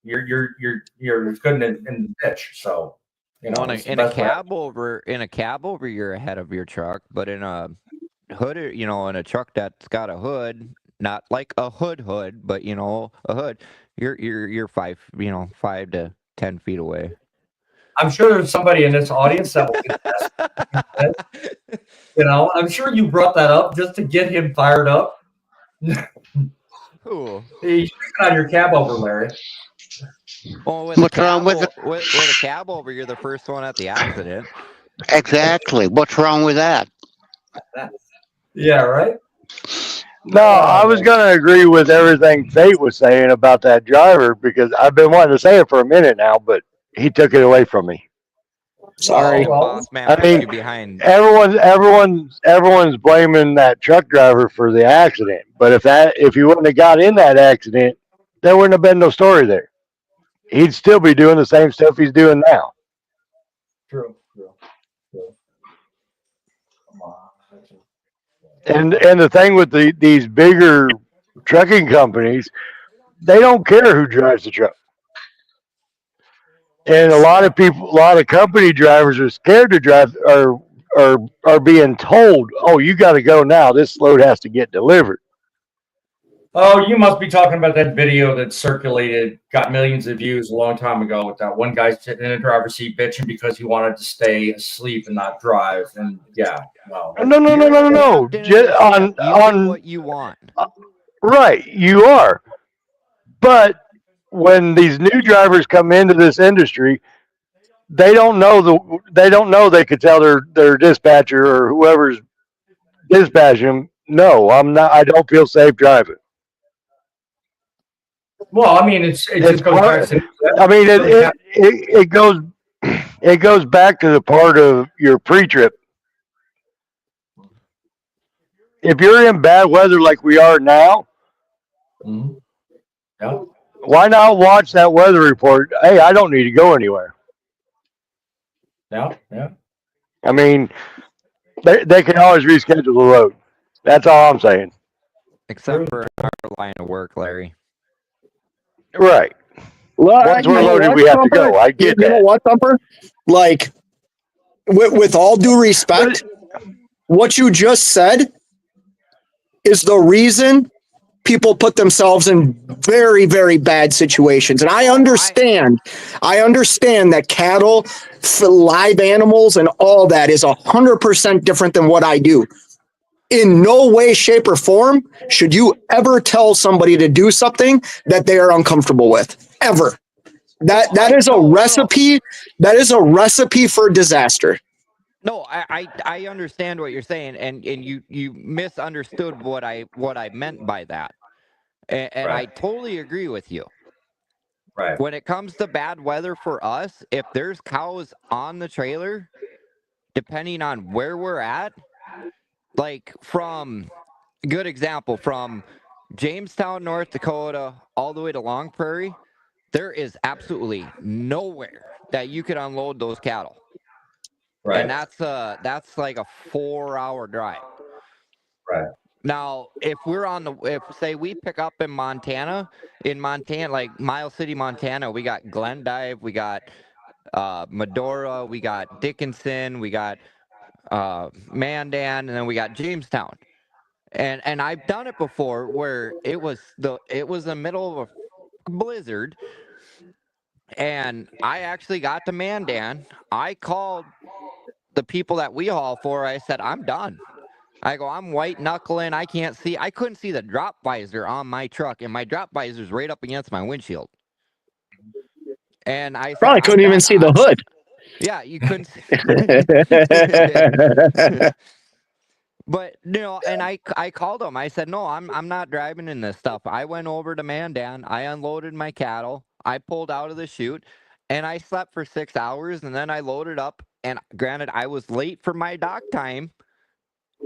You're good in the ditch. So, you know, in a cab over, you're ahead of your truck, but in a hood, you know, in a truck that's got a hood, not like a hood, but you know, a hood, you're 5 to 10 feet away. I'm sure there's somebody in this audience that will contest. You know, I'm sure you brought that up just to get him fired up. Who? He's on your cab over, Larry. Well, with a cab over, you're the first one at the accident. Exactly. What's wrong with that? Yeah, right? No, I was going to agree with everything Fate was saying about that driver because I've been wanting to say it for a minute now, but he took it away from me. Sorry. Boss man, I mean, you behind. everyone's blaming that truck driver for the accident. But if he wouldn't have got in that accident, there wouldn't have been no story there. He'd still be doing the same stuff he's doing now. True. Come on. And the thing with these bigger trucking companies, they don't care who drives the truck. And a lot of company drivers are scared to drive, are being told, "Oh, you got to go now. This load has to get delivered." Oh, you must be talking about that video that circulated, got millions of views a long time ago with that one guy sitting in a driver's seat bitching because he wanted to stay asleep and not drive. And yeah, well, no. Just on what you want. Right, you are. But when these new drivers come into this industry, they don't know they could tell their dispatcher or whoever's dispatching them, "No, I'm not. I don't feel safe driving." Well, I mean, it just goes back to. I mean, it goes back to the part of your pre-trip. If you're in bad weather like we are now, yeah, why not watch that weather report? Hey, I don't need to go anywhere. Yeah. I mean, they can always reschedule the load. That's all I'm saying. Except for our line of work, Larry. Right. Well, once we're loaded, we have to go. I get that. You know what, Thumper? Like, with all due respect, what you just said is the reason people put themselves in very, very bad situations. And I understand that cattle, live animals, and all that is 100% different than what I do. In no way, shape, or form should you ever tell somebody to do something that they are uncomfortable with. Ever. That is a recipe. That is a recipe for disaster. No, I understand what you're saying, and you misunderstood what I meant by that, and I totally agree with you. Right. When it comes to bad weather for us, if there's cows on the trailer, depending on where we're at, like from good example from Jamestown, North Dakota, all the way to Long Prairie, there is absolutely nowhere that you could unload those cattle. Right. And that's like a 4-hour drive. Right. Now, if say we pick up in Montana, like Miles City, Montana, we got Glendive, we got Medora, we got Dickinson, we got Mandan, and then we got Jamestown. And I've done it before where it was the middle of a blizzard, and I actually got to Mandan. I called the people that we haul for. I said, I'm done. I go, I'm white knuckling. I couldn't see the drop visor on my truck, and my drop visor's right up against my windshield. And I said, probably couldn't even see the hood. Yeah, you couldn't see. But and I called them. I said, no, I'm not driving in this stuff. I went over to Mandan. I unloaded my cattle. I pulled out of the chute, and I slept for 6 hours, and then I loaded up. And granted, I was late for my dock time,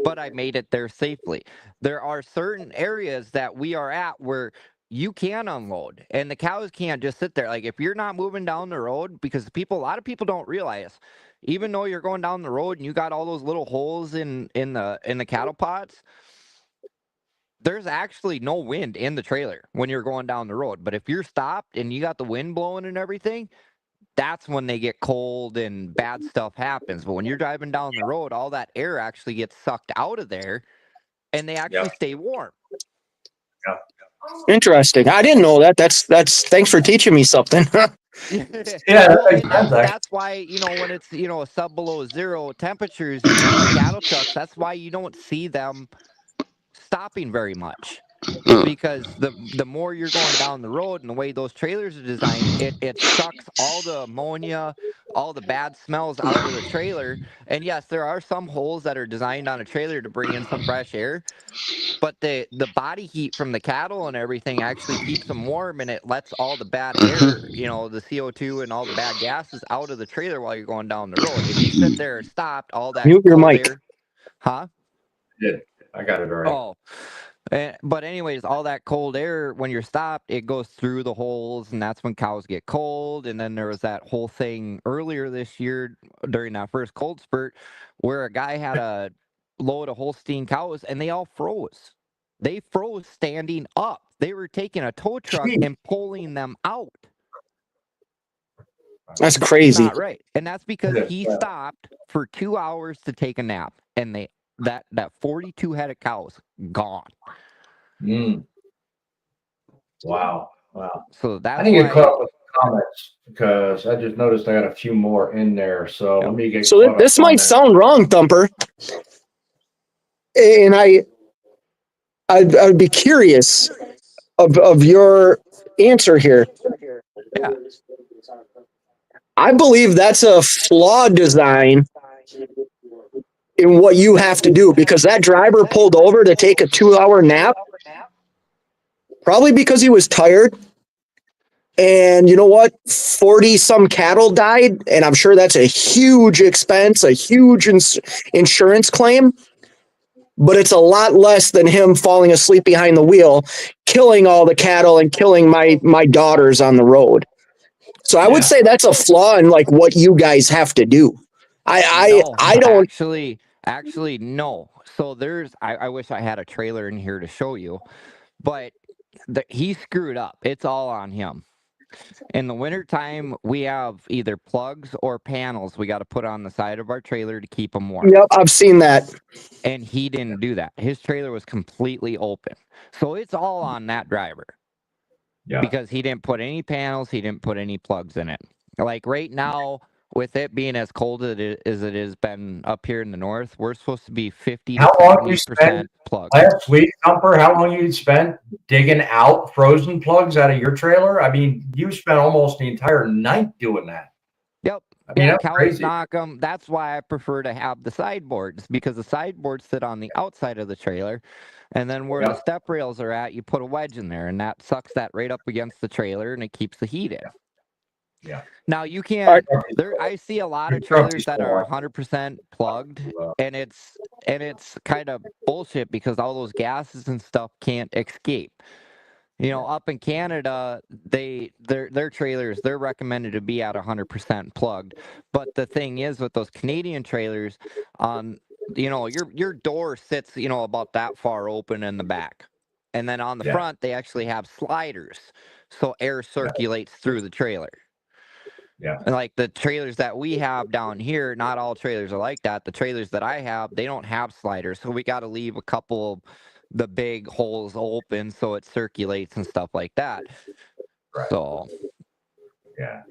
but I made it there safely. There are certain areas that we are at where you can unload, and the cows can't just sit there. Like if you're not moving down the road, because a lot of people don't realize, even though you're going down the road and you got all those little holes in the cattle pods, there's actually no wind in the trailer when you're going down the road. But if you're stopped and you got the wind blowing and everything, that's when they get cold and bad stuff happens. But when you're driving down the road, all that air actually gets sucked out of there and they actually stay warm. Yeah. Interesting. I didn't know that. That's thanks for teaching me something. Yeah, well, that's why, you know, when it's, you know, a sub below zero temperatures, you know, the cattle trucks, that's why you don't see them stopping very much. Because the more you're going down the road and the way those trailers are designed, it sucks all the ammonia, all the bad smells out of the trailer. And yes, there are some holes that are designed on a trailer to bring in some fresh air, but the body heat from the cattle and everything actually keeps them warm, and it lets all the bad air, you know, the CO2 and all the bad gases out of the trailer while you're going down the road. If you sit there and stopped, all that Mute your cold mic. air, huh? Yeah, I got it already. Oh. But anyways, all that cold air, when you're stopped, it goes through the holes, and that's when cows get cold. And then there was that whole thing earlier this year during that first cold spurt where a guy had a load of Holstein cows, and they all froze. They froze standing up. They were taking a tow truck and pulling them out. That's crazy. Not right. And that's because he stopped for 2 hours to take a nap, and that 42 head of cows gone. Wow. So that's I need to get why, caught up with the comments because I just noticed I got a few more in there. So let me get So caught this up on might that. sound wrong, Thumper, and I'd be curious of your answer here. Yeah. I believe that's a flawed design in what you have to do, because that driver pulled over to take a 2-hour nap, probably because he was tired. And you know what? 40 some cattle died. And I'm sure that's a huge expense, a huge insurance claim. But it's a lot less than him falling asleep behind the wheel, killing all the cattle and killing my daughters on the road. So I would say that's a flaw in like what you guys have to do. I don't actually no. So I wish I had a trailer in here to show you, but he screwed up. It's all on him. In the wintertime, we have either plugs or panels we got to put on the side of our trailer to keep them warm. Yep, I've seen that. And he didn't do that. His trailer was completely open. So it's all on that driver. Yeah. Because he didn't put any panels, he didn't put any plugs in it. Like right now, with it being as cold as it has been up here in the north, we're supposed to be 50 to 70% plugged. Last week, Thumper, how long you spent digging out frozen plugs out of your trailer? I mean, you spent almost the entire night doing that. Yep. I mean, that's cows crazy. knock them. That's why I prefer to have the sideboards, because the sideboards sit on the outside of the trailer, and then where the step rails are at, you put a wedge in there, and that sucks that right up against the trailer, and it keeps the heat in. Yeah. Now you can't. I see a lot of trailers that are 100% plugged, and it's kind of bullshit because all those gases and stuff can't escape. You know, up in Canada, their trailers, they're recommended to be at 100% plugged. But the thing is, with those Canadian trailers, you know, your door sits, you know, about that far open in the back, and then on the front they actually have sliders, so air circulates through the trailer. Yeah. And like the trailers that we have down here, not all trailers are like that. The trailers that I have, they don't have sliders, so we got to leave a couple of the big holes open so it circulates and stuff like that. Right. So, yeah.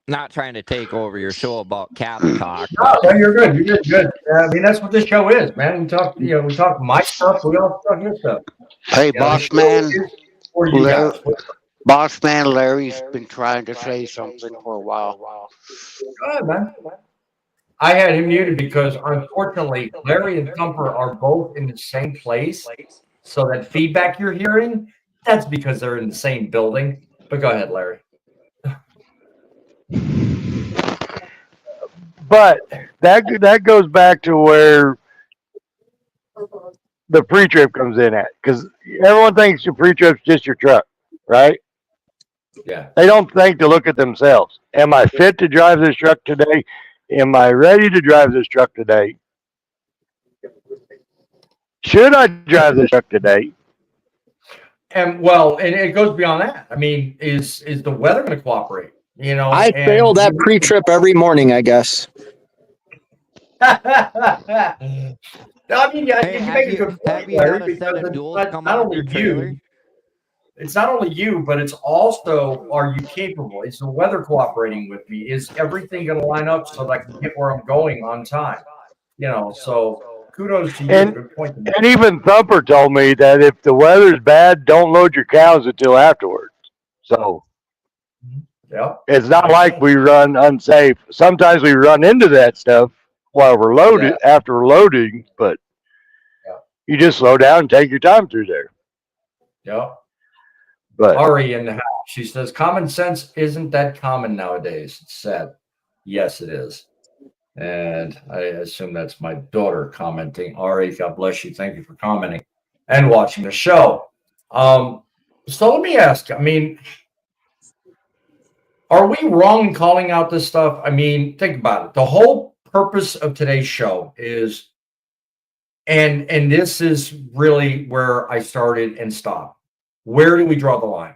Not trying to take over your show about cattle talk. No, you're good. You're good. I mean, that's what this show is, man. We talk, you know, we talk my stuff. We all talk your stuff. Hey, boss man. Or you guys. Boss man Larry's been trying to say something for a while. Go ahead, man. I had him muted because, unfortunately, Larry and Thumper are both in the same place. So that feedback you're hearing, that's because they're in the same building. But go ahead, Larry. But that goes back to where the pre-trip comes in at, because everyone thinks your pre-trip's just your truck, right? Yeah. They don't think to look at themselves. Am I fit to drive this truck today? Am I ready to drive this truck today? Should I drive this truck today? And well, and it goes beyond that. I mean, is the weather going to cooperate? You know, I fail that pre-trip every morning, I guess. I mean, yeah, Hey, you make a good point, have you Larry, had a set because of it's duels come not off your only trailer? you. It's not only you, but it's also, are you capable? Is the weather cooperating with me? Is everything going to line up so that I can get where I'm going on time? You know, so kudos to you. And, Good point. and even Thumper told me that if the weather's bad, don't load your cows until afterwards. So yeah, it's not like we run unsafe. Sometimes we run into that stuff while we're loaded, after we're loading, but you just slow down and take your time through there. Yeah. But Ari in the house, she says, common sense isn't that common nowadays. It's sad. Yes, it is. And I assume that's my daughter commenting. Ari, God bless you. Thank you for commenting and watching the show. So let me ask, I mean, are we wrong in calling out this stuff? I mean, think about it. The whole purpose of today's show is, and this is really where I started and stopped. Where do we draw the line?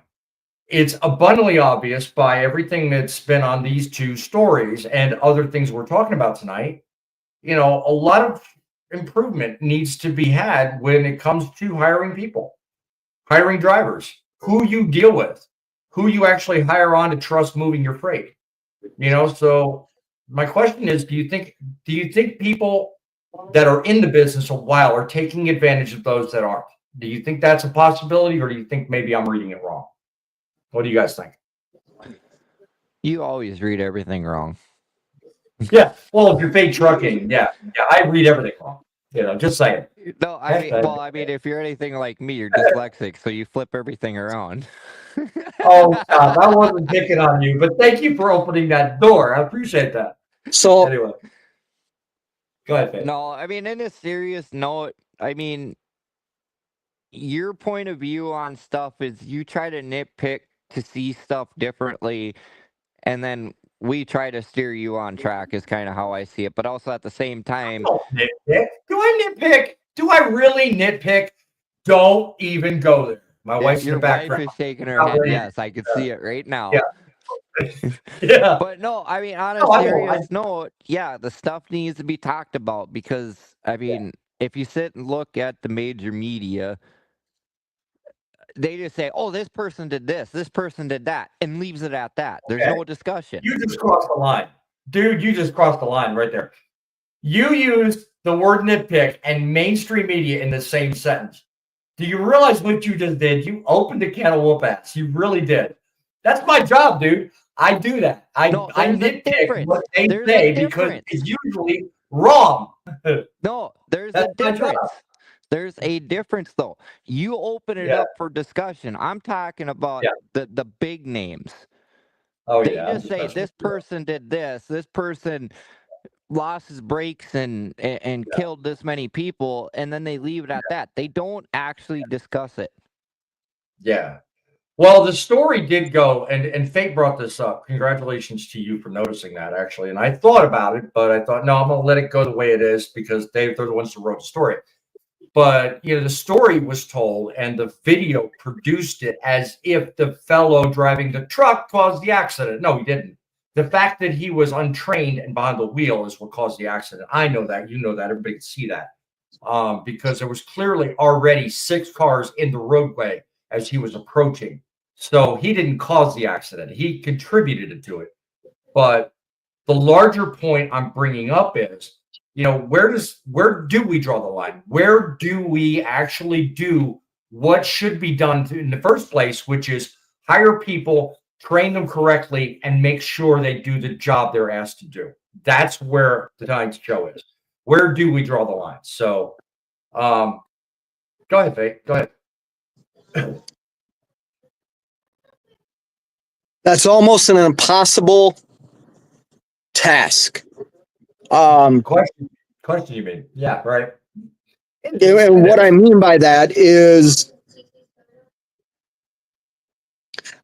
It's abundantly obvious by everything that's been on these two stories and other things we're talking about tonight. You know, a lot of improvement needs to be had when it comes to hiring people, hiring drivers, who you deal with, who you actually hire on to trust moving your freight. You know, so my question is, do you think people that are in the business a while are taking advantage of those that aren't? Do you think that's a possibility, or do you think maybe I'm reading it wrong? What do you guys think? You always read everything wrong. Yeah. Well, if you're fake trucking, yeah, I read everything wrong. You know, just saying. No, I mean, if you're anything like me, you're dyslexic, so you flip everything around. Oh, God, I wasn't picking on you, but thank you for opening that door. I appreciate that. So anyway, go ahead, Faith. No, I mean, in a serious note, I mean, your point of view on stuff is you try to nitpick to see stuff differently, and then we try to steer you on track is kind of how I see it. But also at the same time, nitpick. Do I nitpick? Do I really nitpick? Don't even go there. My wife's in the background. Your wife is shaking her head. Yes, I can see it right now. Yeah. But no, I mean, on a serious note, yeah, the stuff needs to be talked about because, I mean, if you sit and look at the major media, they just say, oh, this person did this person did that, and leaves it at that. There's no discussion. You just crossed the line. Dude, you just crossed the line right there. You used the word nitpick and mainstream media in the same sentence. Do you realize what you just did? You opened a can of whoop ass. You really did. That's my job, dude. I do that. I nitpick what they say because it's usually wrong. No, there's a difference. There's a difference, though. You open it up for discussion. I'm talking about the big names. Oh, they just say this person did this. This person lost his brakes and killed this many people, and then they leave it at that. They don't actually discuss it. Yeah. Well, the story did go, and Fate brought this up. Congratulations to you for noticing that, actually. And I thought about it, but I thought, no, I'm going to let it go the way it is because they're the ones who wrote the story. But, you know, the story was told and the video produced it as if the fellow driving the truck caused the accident. No, he didn't. The fact that he was untrained and behind the wheel is what caused the accident. I know that. You know that. Everybody can see that. Because there was clearly already 6 cars in the roadway as he was approaching. So he didn't cause the accident. He contributed to it. But the larger point I'm bringing up is, you know, where do we draw the line? Where do we actually do what should be done in the first place, which is hire people, train them correctly, and make sure they do the job they're asked to do? That's where the tonight's show is. Where do we draw the line? So, go ahead, Faye. Go ahead. That's almost an impossible task. Question you mean? Yeah, right. And what I mean by that is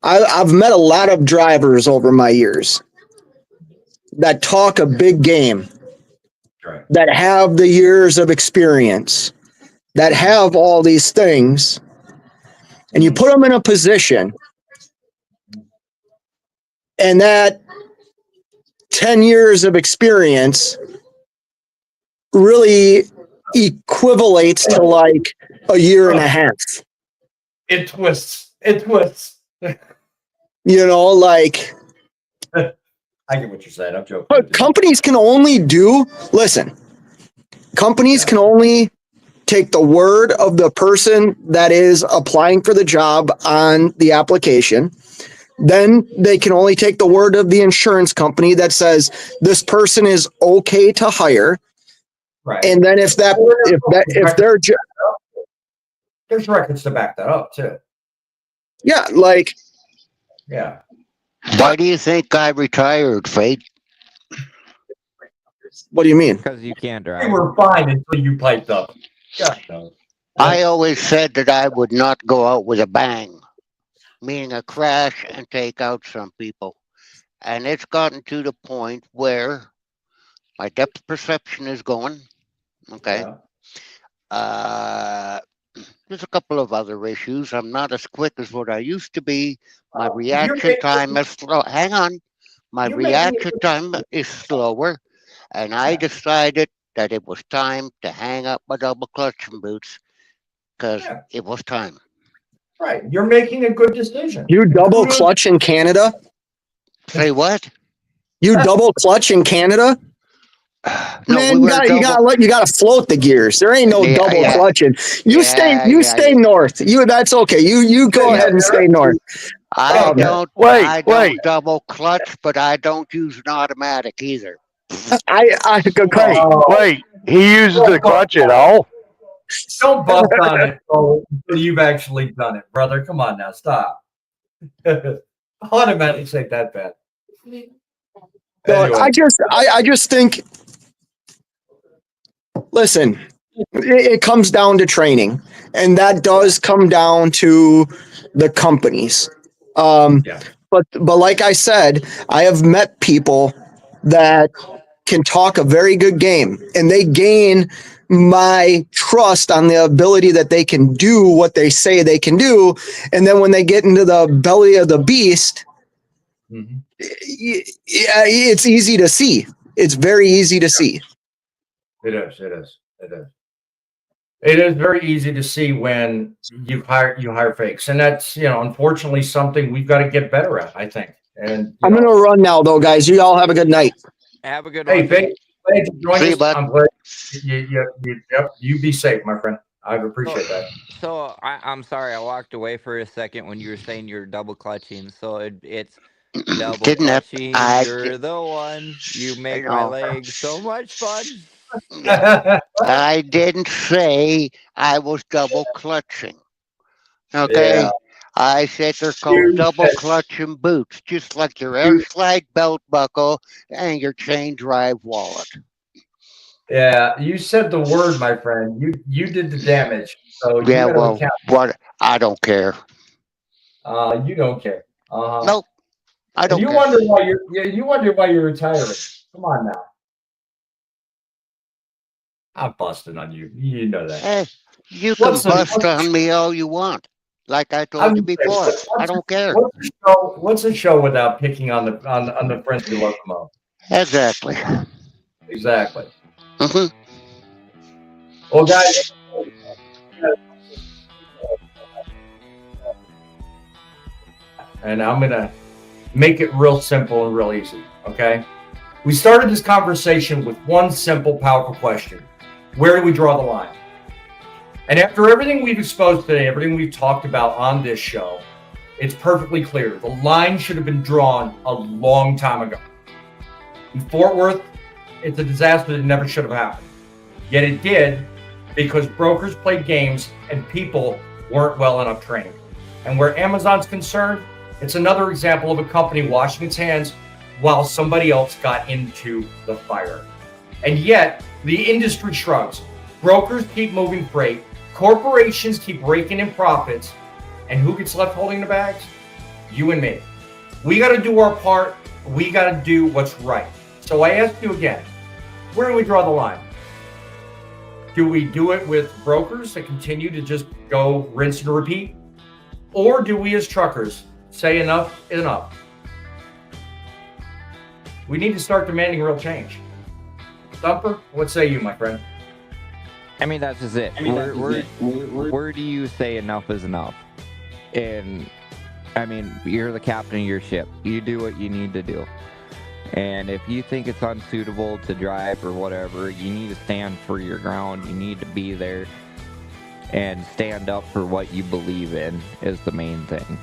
I've met a lot of drivers over my years that talk a big game, that have the years of experience, that have all these things. and you put them in a position, and that 10 years of experience really equivalates to like a year and a half. It twists. It twists. You know, like I get what you're saying. I'm joking. But companies can only can only take the word of the person that is applying for the job on the application. Then they can only take the word of the insurance company that says this person is okay to hire. Right. And then if they're there's records to back that up too. Yeah, like yeah. Why do you think I retired, Fate? What do you mean? Because you can't We drive. were fine until you piped up. God, no. I always said that I would not go out with a bang, meaning a crash and take out some people. And it's gotten to the point where my depth perception is going. Okay. There's a couple of other issues. I'm not as quick as what I used to be. My reaction time is slow. Hang on. My reaction time is slower. And I decided that it was time to hang up my double clutching boots because it was time. Right. You're making a good decision. You double clutch in Canada? Say what? You double clutch in Canada? No, man, we you gotta float the gears. There ain't no double clutching. You stay north. That's okay. You go ahead and stay north. I don't double clutch, but I don't use an automatic either. Wait, he uses the clutch at all? Don't bust on it until you've actually done it, brother. Come on now, stop. Automatics ain't that bad. Anyway. I just think. Listen, it comes down to training, and that does come down to the companies. But like I said, I have met people that can talk a very good game, and they gain my trust on the ability that they can do what they say they can do. And then when they get into the belly of the beast, it's easy to see. It's very easy to see. It is. It is very easy to see when you hire fakes, and that's unfortunately something we've got to get better at, I think. And I'm gonna run now, though, guys. You all have a good night. Have a good one. Hey, fake. Thanks for joining us. I'm glad you be safe, my friend. I appreciate that. So I'm sorry, I walked away for a second when you were saying you're double clutching. So it's double clutching. You're the one. You make my legs so much fun. I didn't say I was double clutching. Okay. Yeah. I said they're called double clutching boots, just like your air slide belt buckle and your chain drive wallet. Yeah, you said the word, my friend. You did the damage. So yeah, well, what? I don't care. You don't care. Nope, I don't. You care. wonder why you wonder why you're retiring. Come on now. I'm busting on you. You know that. Hey, you can bust on me all you want. Like I told you before, I don't care. What's a show without picking on the friendly locomotive? Exactly. Mm-hmm. Well, guys, and I'm gonna make it real simple and real easy. Okay, we started this conversation with one simple, powerful question: where do we draw the line? And after everything we've exposed today, everything we've talked about on this show, it's perfectly clear. The line should have been drawn a long time ago. In Fort Worth, it's a disaster that never should have happened. Yet it did because brokers played games and people weren't well enough trained. And where Amazon's concerned, it's another example of a company washing its hands while somebody else got into the fire. And yet, the industry shrugs. Brokers keep moving freight. Corporations keep raking in profits. And who gets left holding the bags? You and me. We got to do our part. We got to do what's right. So I ask you again, where do we draw the line? Do we do it with brokers that continue to just go rinse and repeat? Or do we as truckers say enough is enough? We need to start demanding real change. Thumper, what say you, my friend? I mean, that's just it. Where do you say enough is enough? And, I mean, you're the captain of your ship. You do what you need to do. And if you think it's unsuitable to drive or whatever, you need to stand for your ground. You need to be there and stand up for what you believe in is the main thing.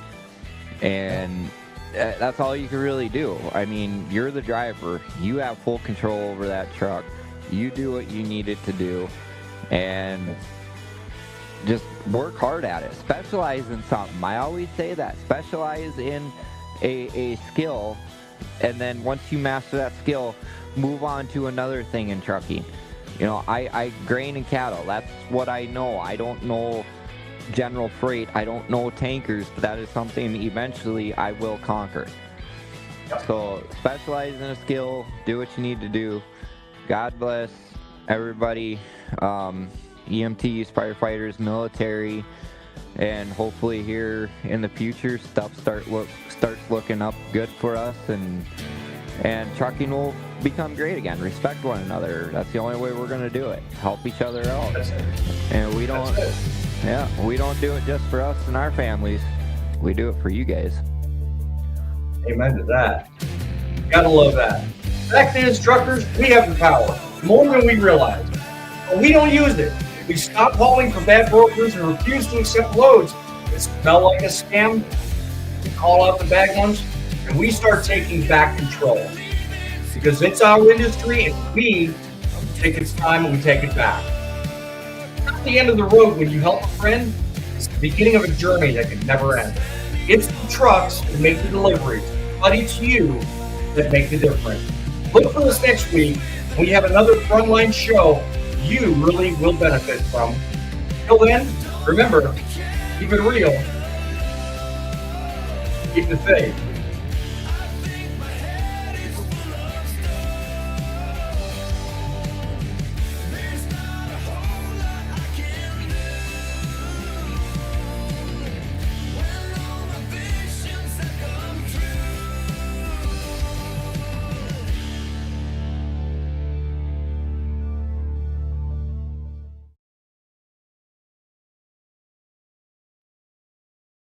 And that's all you can really do. I mean, you're the driver. You have full control over that truck. You do what you need it to do. And just work hard at it. Specialize in something. I always say that. Specialize in a skill. And then once you master that skill, move on to another thing in trucking. You know, I grain and cattle. That's what I know. I don't know general freight. I don't know tankers, but that is something eventually I will conquer. So specialize in a skill. Do what you need to do. God bless everybody. EMTs, firefighters, military, and hopefully here in the future stuff starts looking up good for us, and trucking will become great again. Respect one another. That's the only way we're going to do it. Help each other out. And we don't do it just for us and our families. We do it for you guys. Amen to that. Gotta love that. Fact is, truckers, we have the power, more than we realize. But we don't use it. We stop hauling for bad brokers and refuse to accept loads that smell like a scam. We call out the bad ones, and we start taking back control. Because it's our industry, and we take its time and we take it back. It's not the end of the road when you help a friend. It's the beginning of a journey that can never end. It's the trucks that make the deliveries, but it's you that make the difference. Look for us next week. We have another Frontline show you really will benefit from. Till then, remember, keep it real, keep the faith.